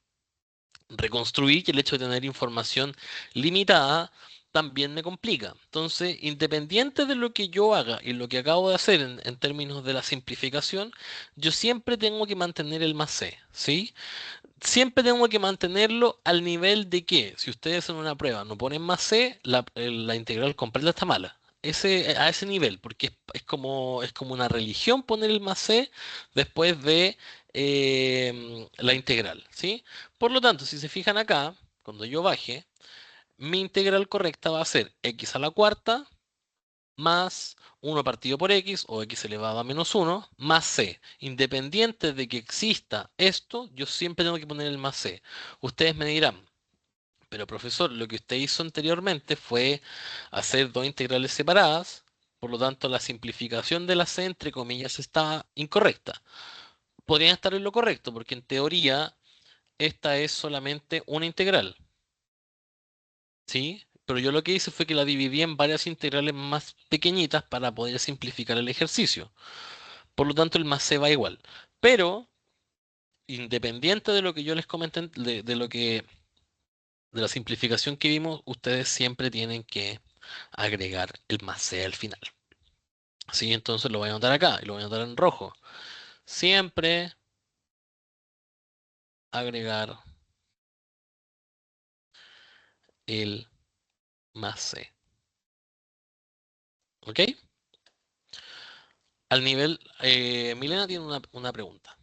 reconstruir, y el hecho de tener información limitada también me complica. Entonces, independiente de lo que yo haga y lo que acabo de hacer en términos de la simplificación, yo siempre tengo que mantener el más c, ¿sí? Siempre tengo que mantenerlo al nivel de que, si ustedes en una prueba no ponen más C, la integral completa está mala. A ese nivel, porque es como una religión poner el más C después de la integral, ¿sí? Por lo tanto, si se fijan acá, cuando yo baje, mi integral correcta va a ser x a la cuarta más 1 partido por x o x elevado a menos uno más c. Independiente de que exista esto, yo siempre tengo que poner el más c. Ustedes me dirán, pero profesor, lo que usted hizo anteriormente fue hacer dos integrales separadas, por lo tanto la simplificación de la c, entre comillas, está incorrecta. Podrían estar en lo correcto, porque en teoría esta es solamente una integral, ¿sí? Pero yo lo que hice fue que la dividí en varias integrales más pequeñitas para poder simplificar el ejercicio. Por lo tanto, el más c va igual. Pero, independiente de lo que yo les comenté, de la simplificación que vimos, ustedes siempre tienen que agregar el más c al final. ¿Sí? Entonces lo voy a anotar acá y lo voy a anotar en rojo. Siempre agregar el más c. ¿Ok? Al nivel, Milena tiene una pregunta.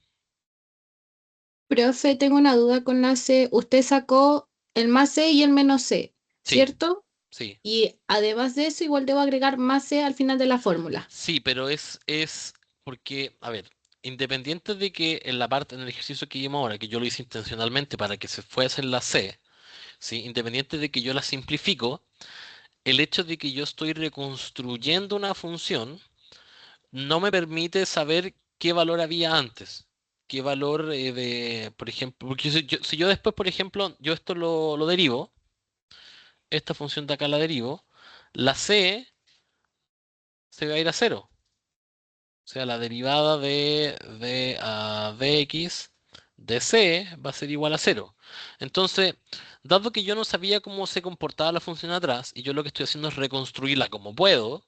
Profe, tengo una duda con la C. Usted sacó el más C y el menos C, Sí, ¿cierto? sí. Y además de eso, igual debo agregar más C al final de la fórmula. Sí, pero es porque, a ver, independiente de que en la parte, en el ejercicio que vimos ahora, que yo lo hice intencionalmente para que se fuese en la C, ¿sí? Independiente de que yo la simplifico, el hecho de que yo estoy reconstruyendo una función no me permite saber qué valor había antes. Qué valor por ejemplo, porque si yo después, por ejemplo, yo esto lo derivo, esta función de acá la derivo, la C se va a ir a cero. O sea, la derivada de dx de c va a ser igual a cero. Entonces, dado que yo no sabía cómo se comportaba la función atrás, y yo lo que estoy haciendo es reconstruirla como puedo,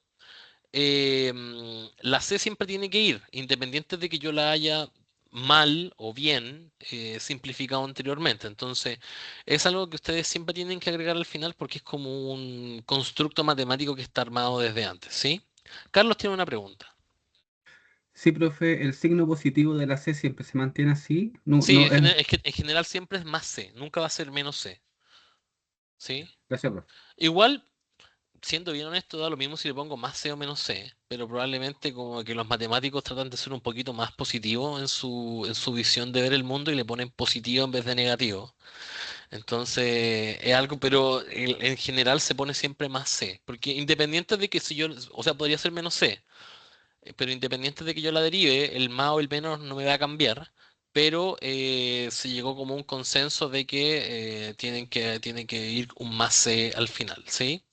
la C siempre tiene que ir, independiente de que yo la haya mal o bien simplificado anteriormente. Entonces, es algo que ustedes siempre tienen que agregar al final porque es como un constructo matemático que está armado desde antes, ¿sí? Carlos tiene una pregunta. Sí, profe, el signo positivo de la C siempre se mantiene así. No, Sí, no es. es que en general siempre es más C, nunca va a ser menos C. ¿Sí? Gracias, profe. Igual, siendo bien honesto, da lo mismo si le pongo más C o menos C, pero probablemente como que los matemáticos tratan de ser un poquito más positivos en su visión de ver el mundo y le ponen positivo en vez de negativo. Entonces, es algo, pero en general se pone siempre más C, porque independiente de que si yo, o sea, podría ser menos C, pero independiente de que yo la derive, el más o el menos no me va a cambiar, pero se llegó como un consenso de que tienen que ir un más C al final, ¿sí?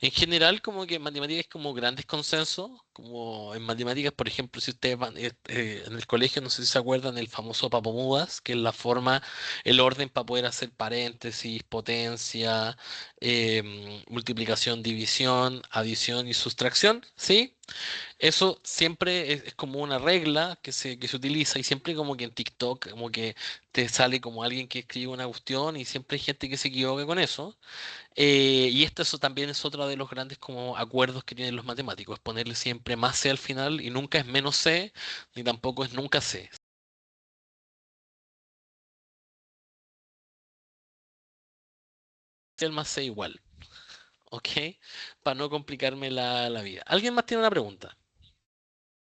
En general, como que en matemáticas es como grandes consensos, como en matemáticas, por ejemplo, si ustedes van en el colegio, no sé si se acuerdan, el famoso papamudas, que es la forma, el orden para poder hacer paréntesis, potencia, multiplicación, división, adición y sustracción, ¿sí? Eso siempre es como una regla que se utiliza y siempre como que en TikTok como que te sale como alguien que escribe una cuestión y siempre hay gente que se equivoca con eso. Y esto eso también es otro de los grandes como acuerdos que tienen los matemáticos, es ponerle siempre más C al final y nunca es menos C, ni tampoco es nunca C. El más C igual, ¿ok? Para no complicarme la vida. ¿Alguien más tiene una pregunta?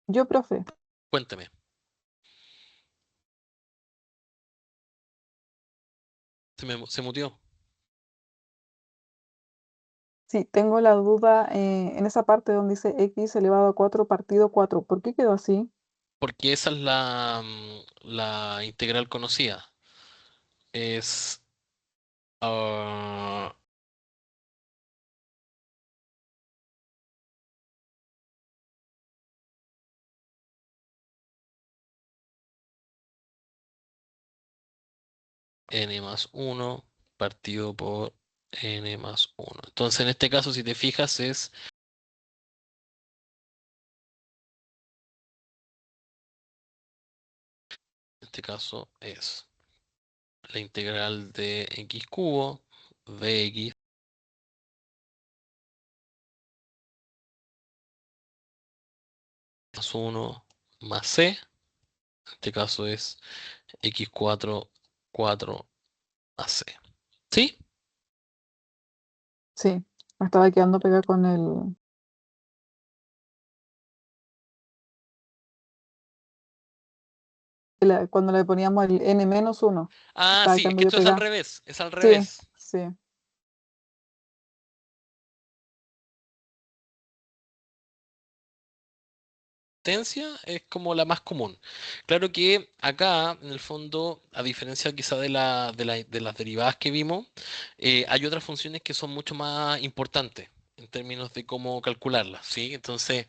Yo, profe, Cuénteme. Se mutió. sí, tengo la duda en esa parte donde dice x elevado a 4 partido 4. ¿Por qué quedó así? Porque esa es la integral conocida. Es ah, n más uno partido por n más uno. Entonces, en este caso, si te fijas, en este caso es la integral de x cubo dx más uno más c. En este caso es x4 4 a c. ¿Sí? Sí, me estaba quedando pegada con el... cuando le poníamos el n menos 1. Ah, Estaba sí, es quedando que yo esto es al pegada. revés, es al Sí, revés. sí, Potencia es como la más común. Claro que acá, en el fondo, a diferencia quizá de las derivadas que vimos, hay otras funciones que son mucho más importantes en términos de cómo calcularlas, ¿sí? Entonces,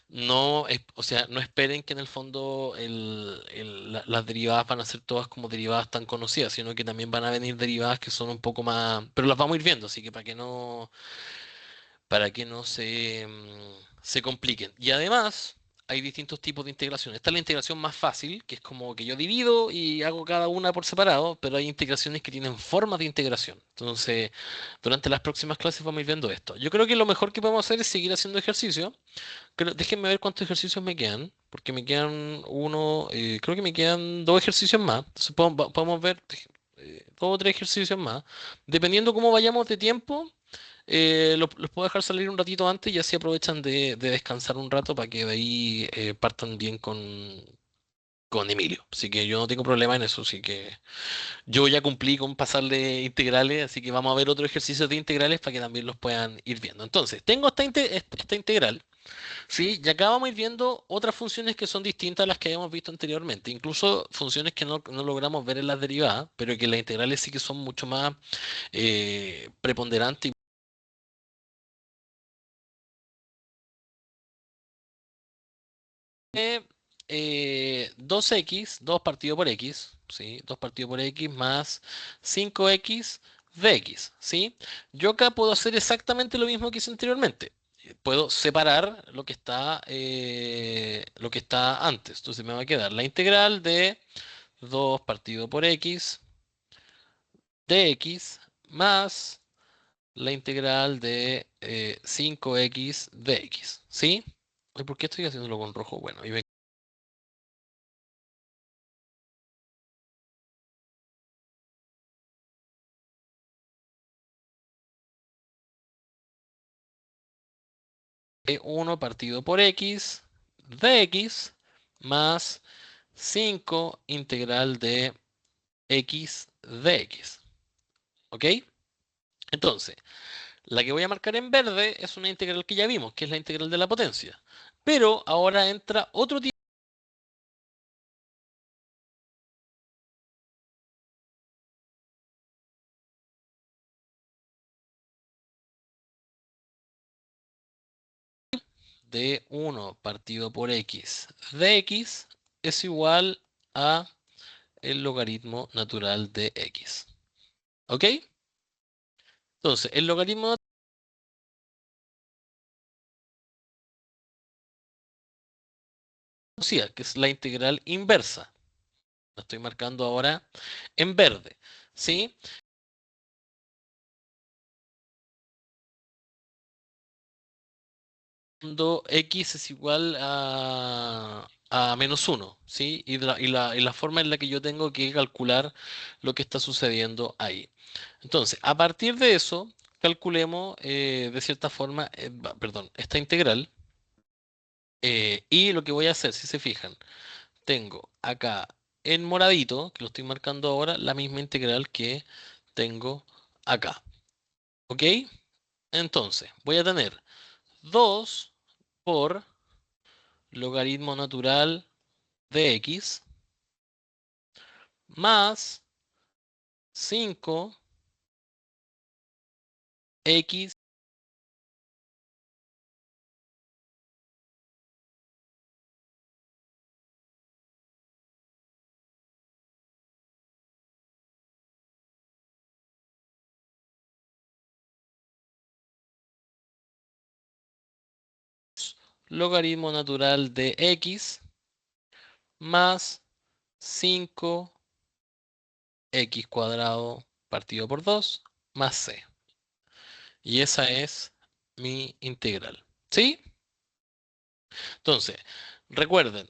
o sea, no esperen que en el fondo las derivadas van a ser todas como derivadas tan conocidas, sino que también van a venir derivadas que son un poco más, pero las vamos a ir viendo, así que para que no se compliquen. Y además, hay distintos tipos de integración. Esta es la integración más fácil, que es como que yo divido y hago cada una por separado, pero hay integraciones que tienen formas de integración. Entonces, durante las próximas clases vamos a ir viendo esto. Yo creo que lo mejor que podemos hacer es seguir haciendo ejercicio. Déjenme ver cuántos ejercicios me quedan, porque me quedan uno, creo que me quedan dos ejercicios más. Entonces podemos ver dos o tres ejercicios más. Dependiendo cómo vayamos de tiempo, los puedo dejar salir un ratito antes y así aprovechan de descansar un rato para que de ahí partan bien con Emilio. Así que yo no tengo problema en eso. Así que yo ya cumplí con pasarle integrales, así que vamos a ver otros ejercicios de integrales para que también los puedan ir viendo. Entonces, tengo esta integral, ¿sí? Y acá vamos a ir viendo otras funciones que son distintas a las que habíamos visto anteriormente. Incluso funciones que no logramos ver en las derivadas, pero que las integrales sí que son mucho más preponderantes. 2x, 2 partido por x, ¿sí? 2 partido por x más 5x de x, ¿sí? Yo acá puedo hacer exactamente lo mismo que hice anteriormente. Puedo separar lo que está antes. Entonces me va a quedar la integral de 2 partido por x de x más la integral de 5x de x, ¿sí? ¿Y por qué estoy haciéndolo con rojo? Bueno, 1 partido por x de x más 5 integral de x de x. ¿Ok? Entonces, la que voy a marcar en verde es una integral que ya vimos, que es la integral de la potencia. Pero ahora entra otro tipo de 1 partido por x de x es igual a el logaritmo natural de x. ¿Ok? Entonces, el logaritmo natural, que es la integral inversa. La estoy marcando ahora en verde. ¿Sí? Cuando x es igual a menos 1, ¿sí? Y la forma en la que yo tengo que calcular lo que está sucediendo ahí. Entonces, a partir de eso, calculemos de cierta forma, perdón, esta integral. Y lo que voy a hacer, si se fijan, tengo acá en moradito, que lo estoy marcando ahora, la misma integral que tengo acá. ¿Ok? Entonces, voy a tener 2 por logaritmo natural de x más 5 x logaritmo natural de x más 5 x cuadrado partido por 2 más c. Y esa es mi integral. ¿Sí? Entonces, recuerden,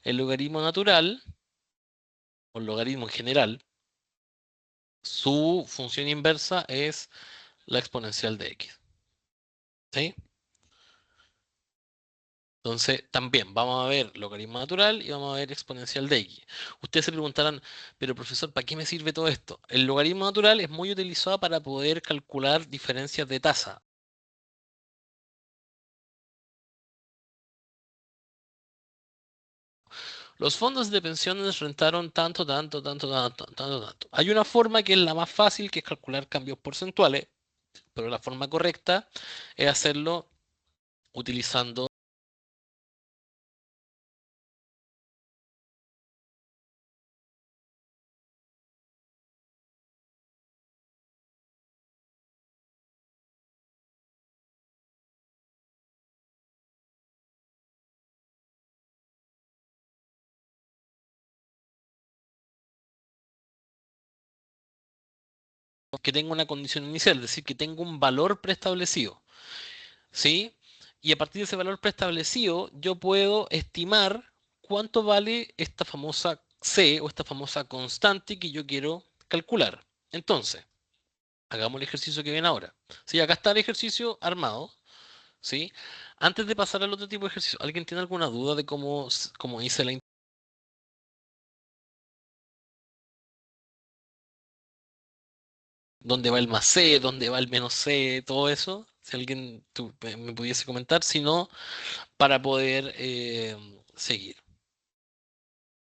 el logaritmo natural, o el logaritmo en general, su función inversa es la exponencial de x. ¿Sí? Entonces, también vamos a ver logaritmo natural y vamos a ver exponencial de x. Ustedes se preguntarán, pero profesor, ¿para qué me sirve todo esto? El logaritmo natural es muy utilizado para poder calcular diferencias de tasa. Los fondos de pensiones rentaron tanto, tanto, tanto, tanto, tanto, tanto. Hay una forma que es la más fácil, que es calcular cambios porcentuales, pero la forma correcta es hacerlo utilizando que tenga una condición inicial, es decir, que tenga un valor preestablecido. ¿Sí? Y a partir de ese valor preestablecido, yo puedo estimar cuánto vale esta famosa C o esta famosa constante que yo quiero calcular. Entonces, hagamos el ejercicio que viene ahora. Sí, acá está el ejercicio armado. ¿Sí? Antes de pasar al otro tipo de ejercicio, ¿alguien tiene alguna duda de cómo hice la dónde va el más C, dónde va el menos C, todo eso? Si alguien me pudiese comentar, si no, para poder seguir.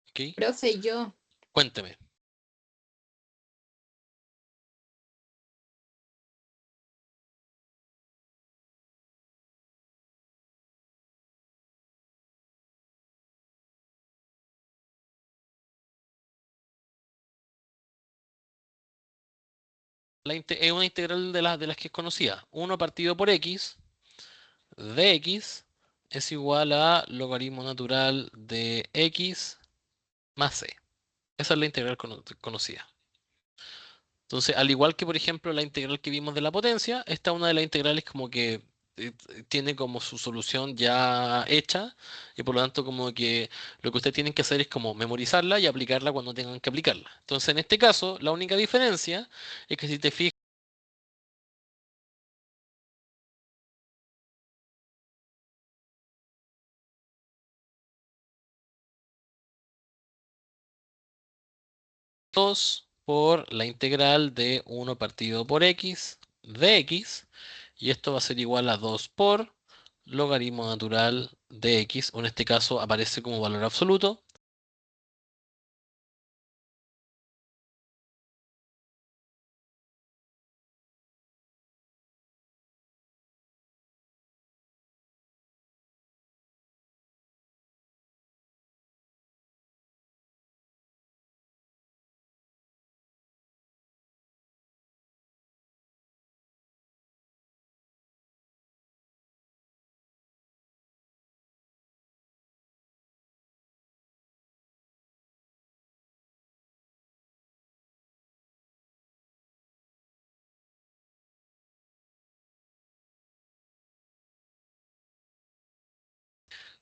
¿Ok? Profe, yo. Cuénteme. Es una integral de las que es conocida. 1 partido por x de x es igual a logaritmo natural de x más c. Esa es la integral conocida. Entonces, al igual que, por ejemplo, la integral que vimos de la potencia, esta es una de las integrales como que tiene como su solución ya hecha y por lo tanto como que lo que ustedes tienen que hacer es como memorizarla y aplicarla cuando tengan que aplicarla. Entonces, en este caso, la única diferencia es que si te fijas, por la integral de 1 partido por x de x, y esto va a ser igual a 2 por logaritmo natural de x, o en este caso aparece como valor absoluto.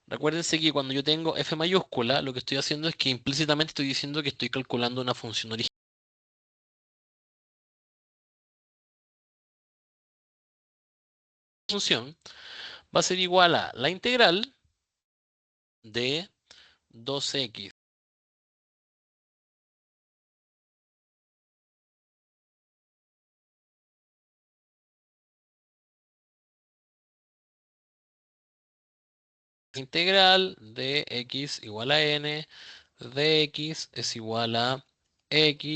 Recuérdense que cuando yo tengo f mayúscula, lo que estoy haciendo es que implícitamente estoy diciendo que estoy calculando una función original. La función va a ser igual a la integral de 2x integral de x igual a n de x es igual a x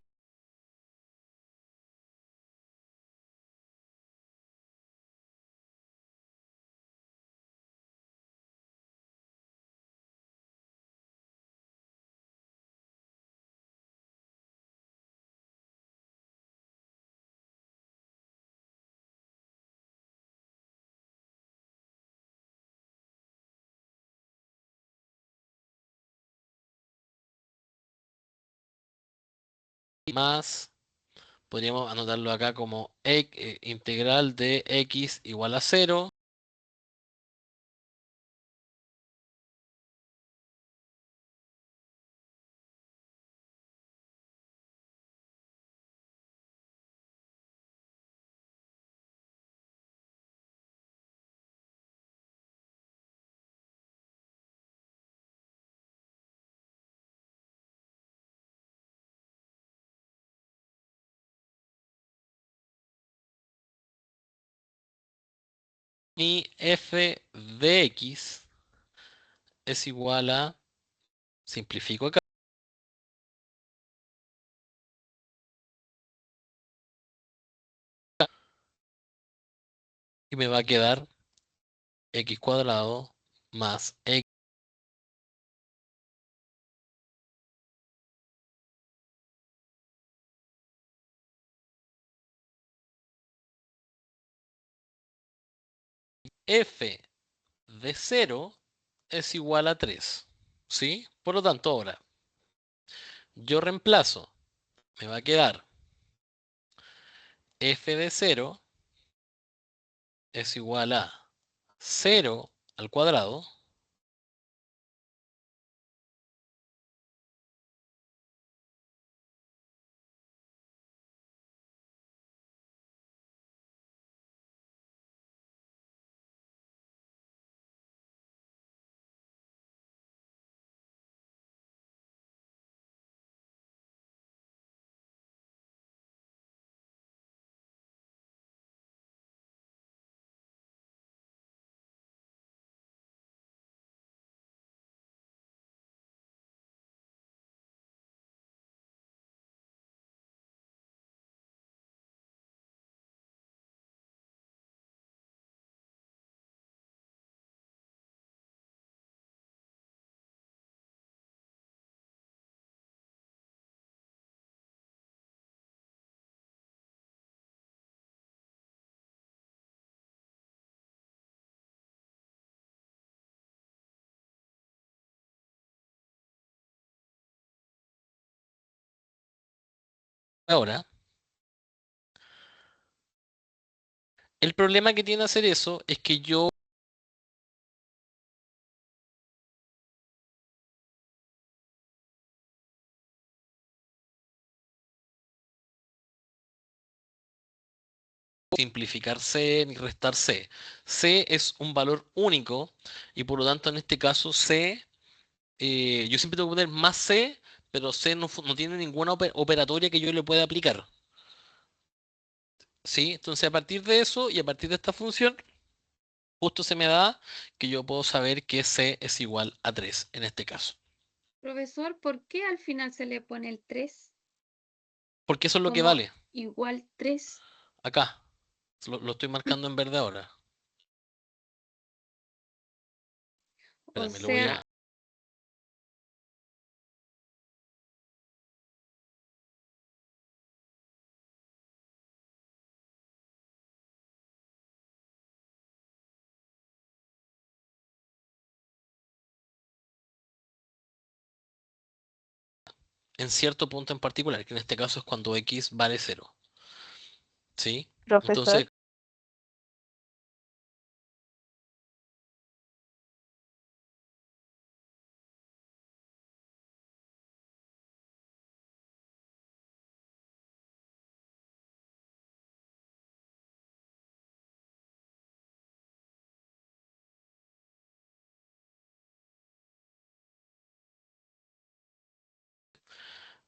más, podríamos anotarlo acá como integral de x igual a 0 y f de x es igual a, simplifico acá, y me va a quedar x cuadrado más x f de 0 es igual a 3. ¿Sí? Por lo tanto, ahora yo reemplazo, me va a quedar f de 0 es igual a 0 al cuadrado ahora El problema que tiene hacer eso es que yo simplificar C ni restar C. C es un valor único y por lo tanto en este caso C, yo siempre tengo que poner más C, pero C no tiene ninguna operatoria que yo le pueda aplicar. ¿Sí? Entonces a partir de eso y a partir de esta función, justo se me da que yo puedo saber que C es igual a 3 en este caso. Profesor, ¿por qué al final se le pone el 3 Porque eso es lo que como vale. igual 3? Acá. Lo estoy marcando en verde ahora. O Espérame, lo voy sea, a... en cierto punto en particular, que en este caso es cuando X vale 0. ¿Sí? Profesor, Entonces,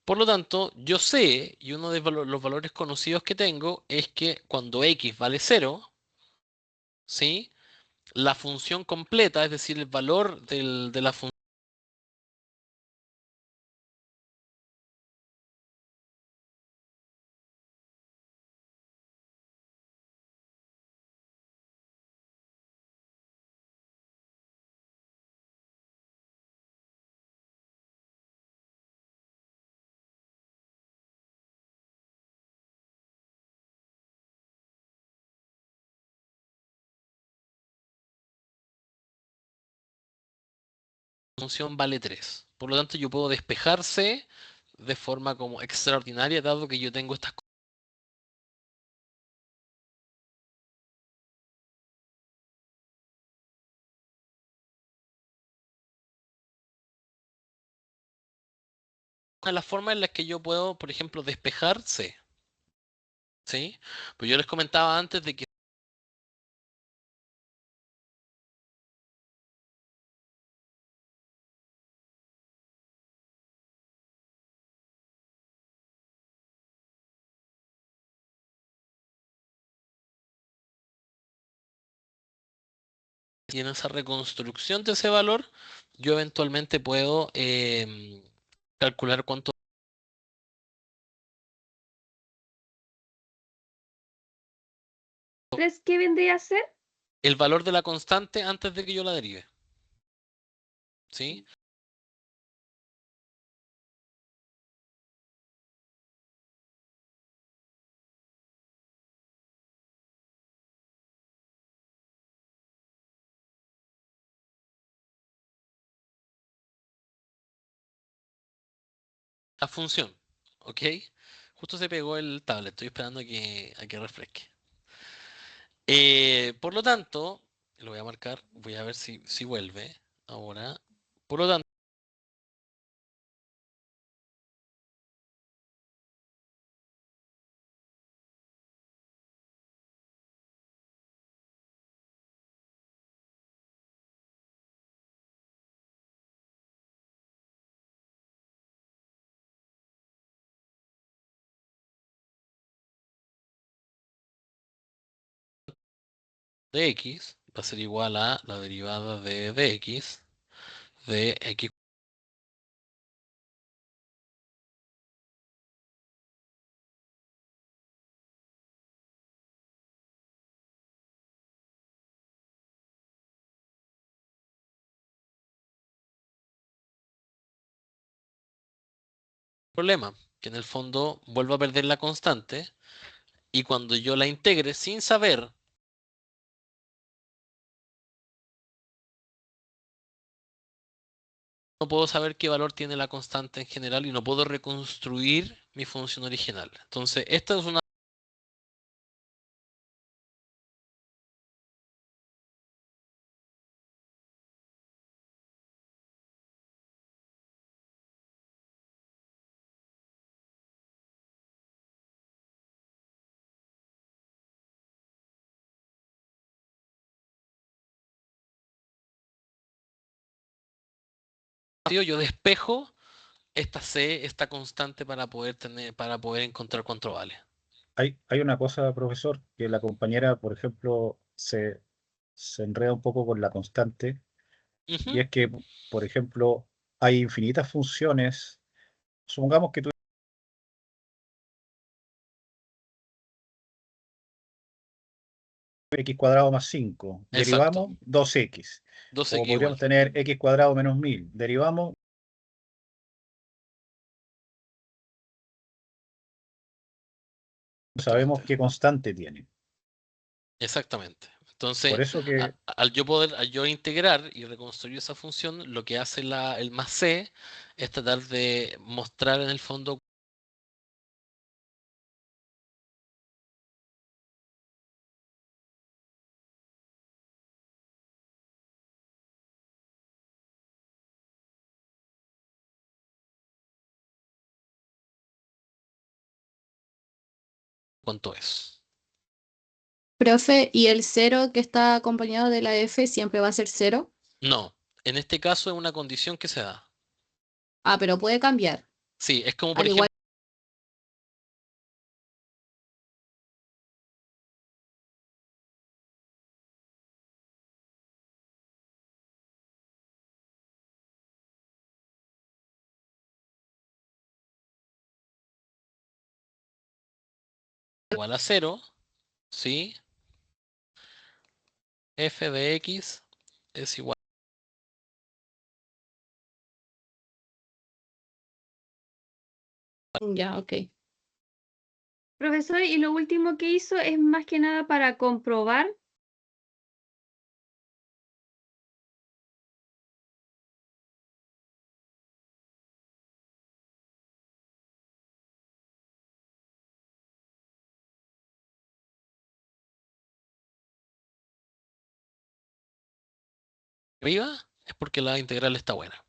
por lo tanto, yo sé, y uno de los valores conocidos que tengo es que cuando X vale 0, ¿sí? La función completa, es decir, el valor de la función vale 3. Por lo tanto, yo puedo despejarse de forma como extraordinaria, dado que yo tengo estas cosas. Una de las formas en las que yo puedo, por ejemplo, despejarse, ¿sí? Pues yo les comentaba antes de que tiene esa reconstrucción de ese valor, yo eventualmente puedo calcular cuánto ¿3 qué vendría a ser? el valor de la constante antes de que yo la derive. ¿Sí? La función. ¿Ok? Justo se pegó el tablet, estoy esperando a que refresque. Por lo tanto, lo voy a marcar, voy a ver si vuelve ahora. Por lo tanto, dx va a ser igual a la derivada de dx de x. Problema, que en el fondo vuelvo a perder la constante y cuando yo la integre sin saber, no puedo saber qué valor tiene la constante en general y no puedo reconstruir mi función original. Entonces, esta es una sentido, yo despejo esta C, esta constante para poder encontrar cuánto vale. Hay una cosa, profesor, que la compañera, por ejemplo, se enreda un poco con la constante, Ujú. y es que, por ejemplo, hay infinitas funciones. Supongamos que tú x cuadrado más 5, Exacto. derivamos 2x. 2x O igual. podríamos tener x cuadrado menos 1000, derivamos. Sabemos qué constante tiene. Exactamente. Entonces, Por eso que, al yo integrar y reconstruir esa función, lo que hace el más C es tratar de mostrar en el fondo. Cuánto es. Profe, ¿y el cero que está acompañado de la F siempre va a ser cero? No, en este caso es una condición que se da. Ah, pero puede cambiar. Sí, es como por Al ejemplo igual, igual a 0, ¿sí? F de X es igual. ya, ok. Profesor, y lo último que hizo es más que nada para comprobar. Arriba es porque la integral está buena.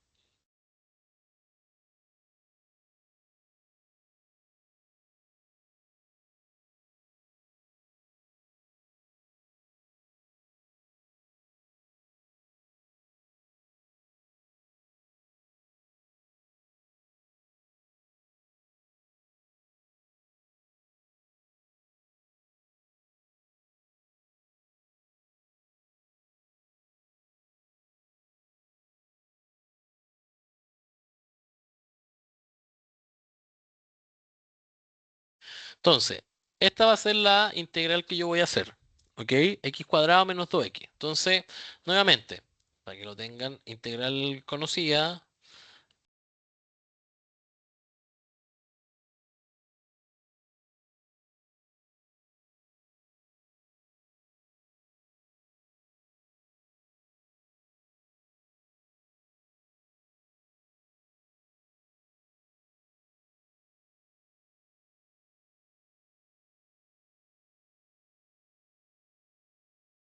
Entonces, esta va a ser la integral que yo voy a hacer. ¿Ok? X cuadrado menos 2x. Entonces, nuevamente, para que lo tengan, integral conocida.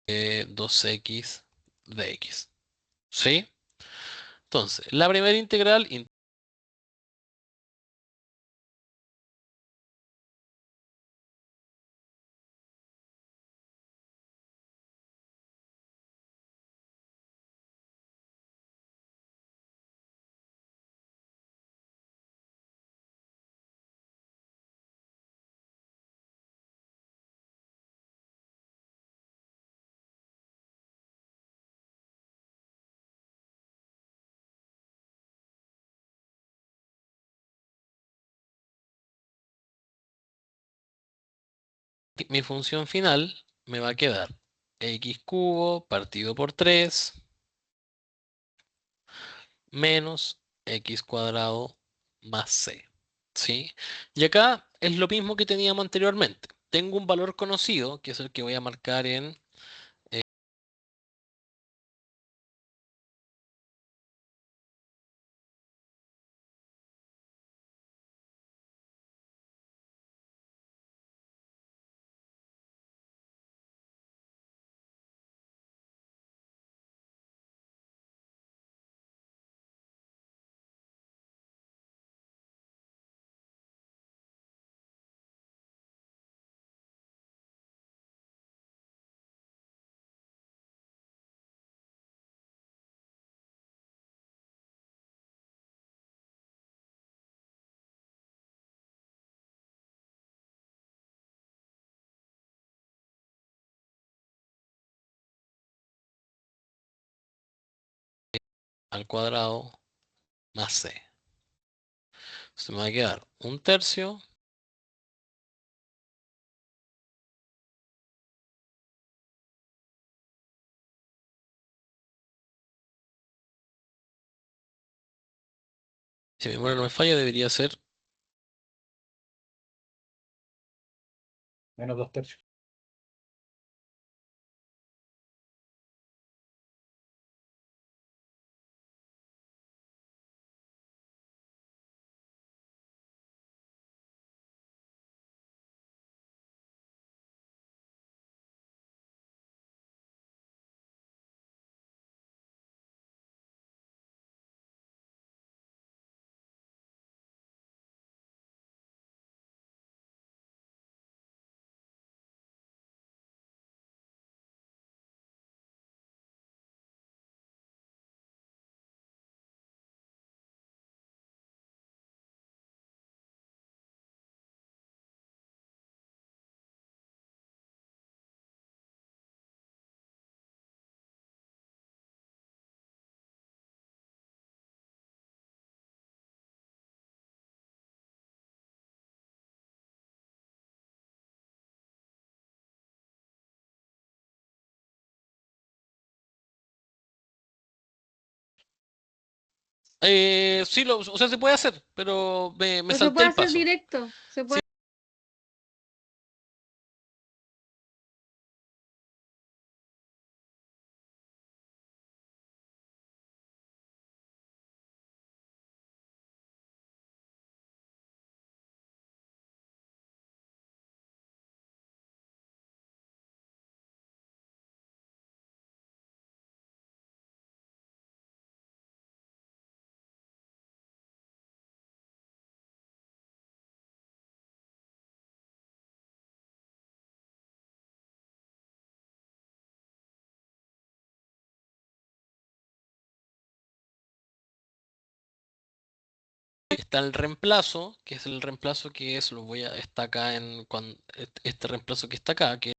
De 2x de x. ¿Sí? Entonces, la primera integral, mi función final me va a quedar x cubo partido por 3 menos x cuadrado más c. ¿Sí? Y acá es lo mismo que teníamos anteriormente. Tengo un valor conocido, que es el que voy a marcar en al cuadrado más c. Se me va a quedar 1/3 si mi memoria no me falla, debería ser Menos 2/3. sí, o sea, se puede hacer, pero me Pero se salté puede el hacer paso. directo. Se puede. Está el reemplazo, que es el reemplazo que es, lo voy a, está acá en, este reemplazo que está acá, que es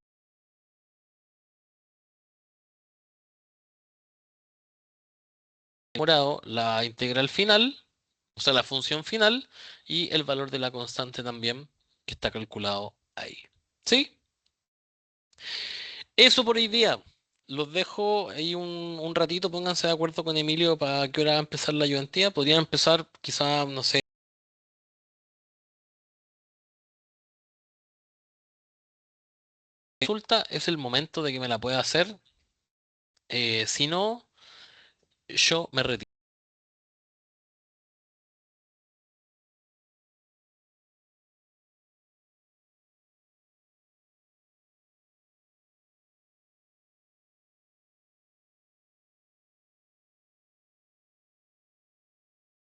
morado, la integral final, o sea, la función final, y el valor de la constante también, que está calculado ahí. ¿Sí? Eso por hoy día. Los dejo ahí un ratito, pónganse de acuerdo con Emilio para qué hora va a empezar la ayudantía. Podrían empezar quizá, no sé, consulta, es el momento de que me la pueda hacer. Si no, yo me retiro.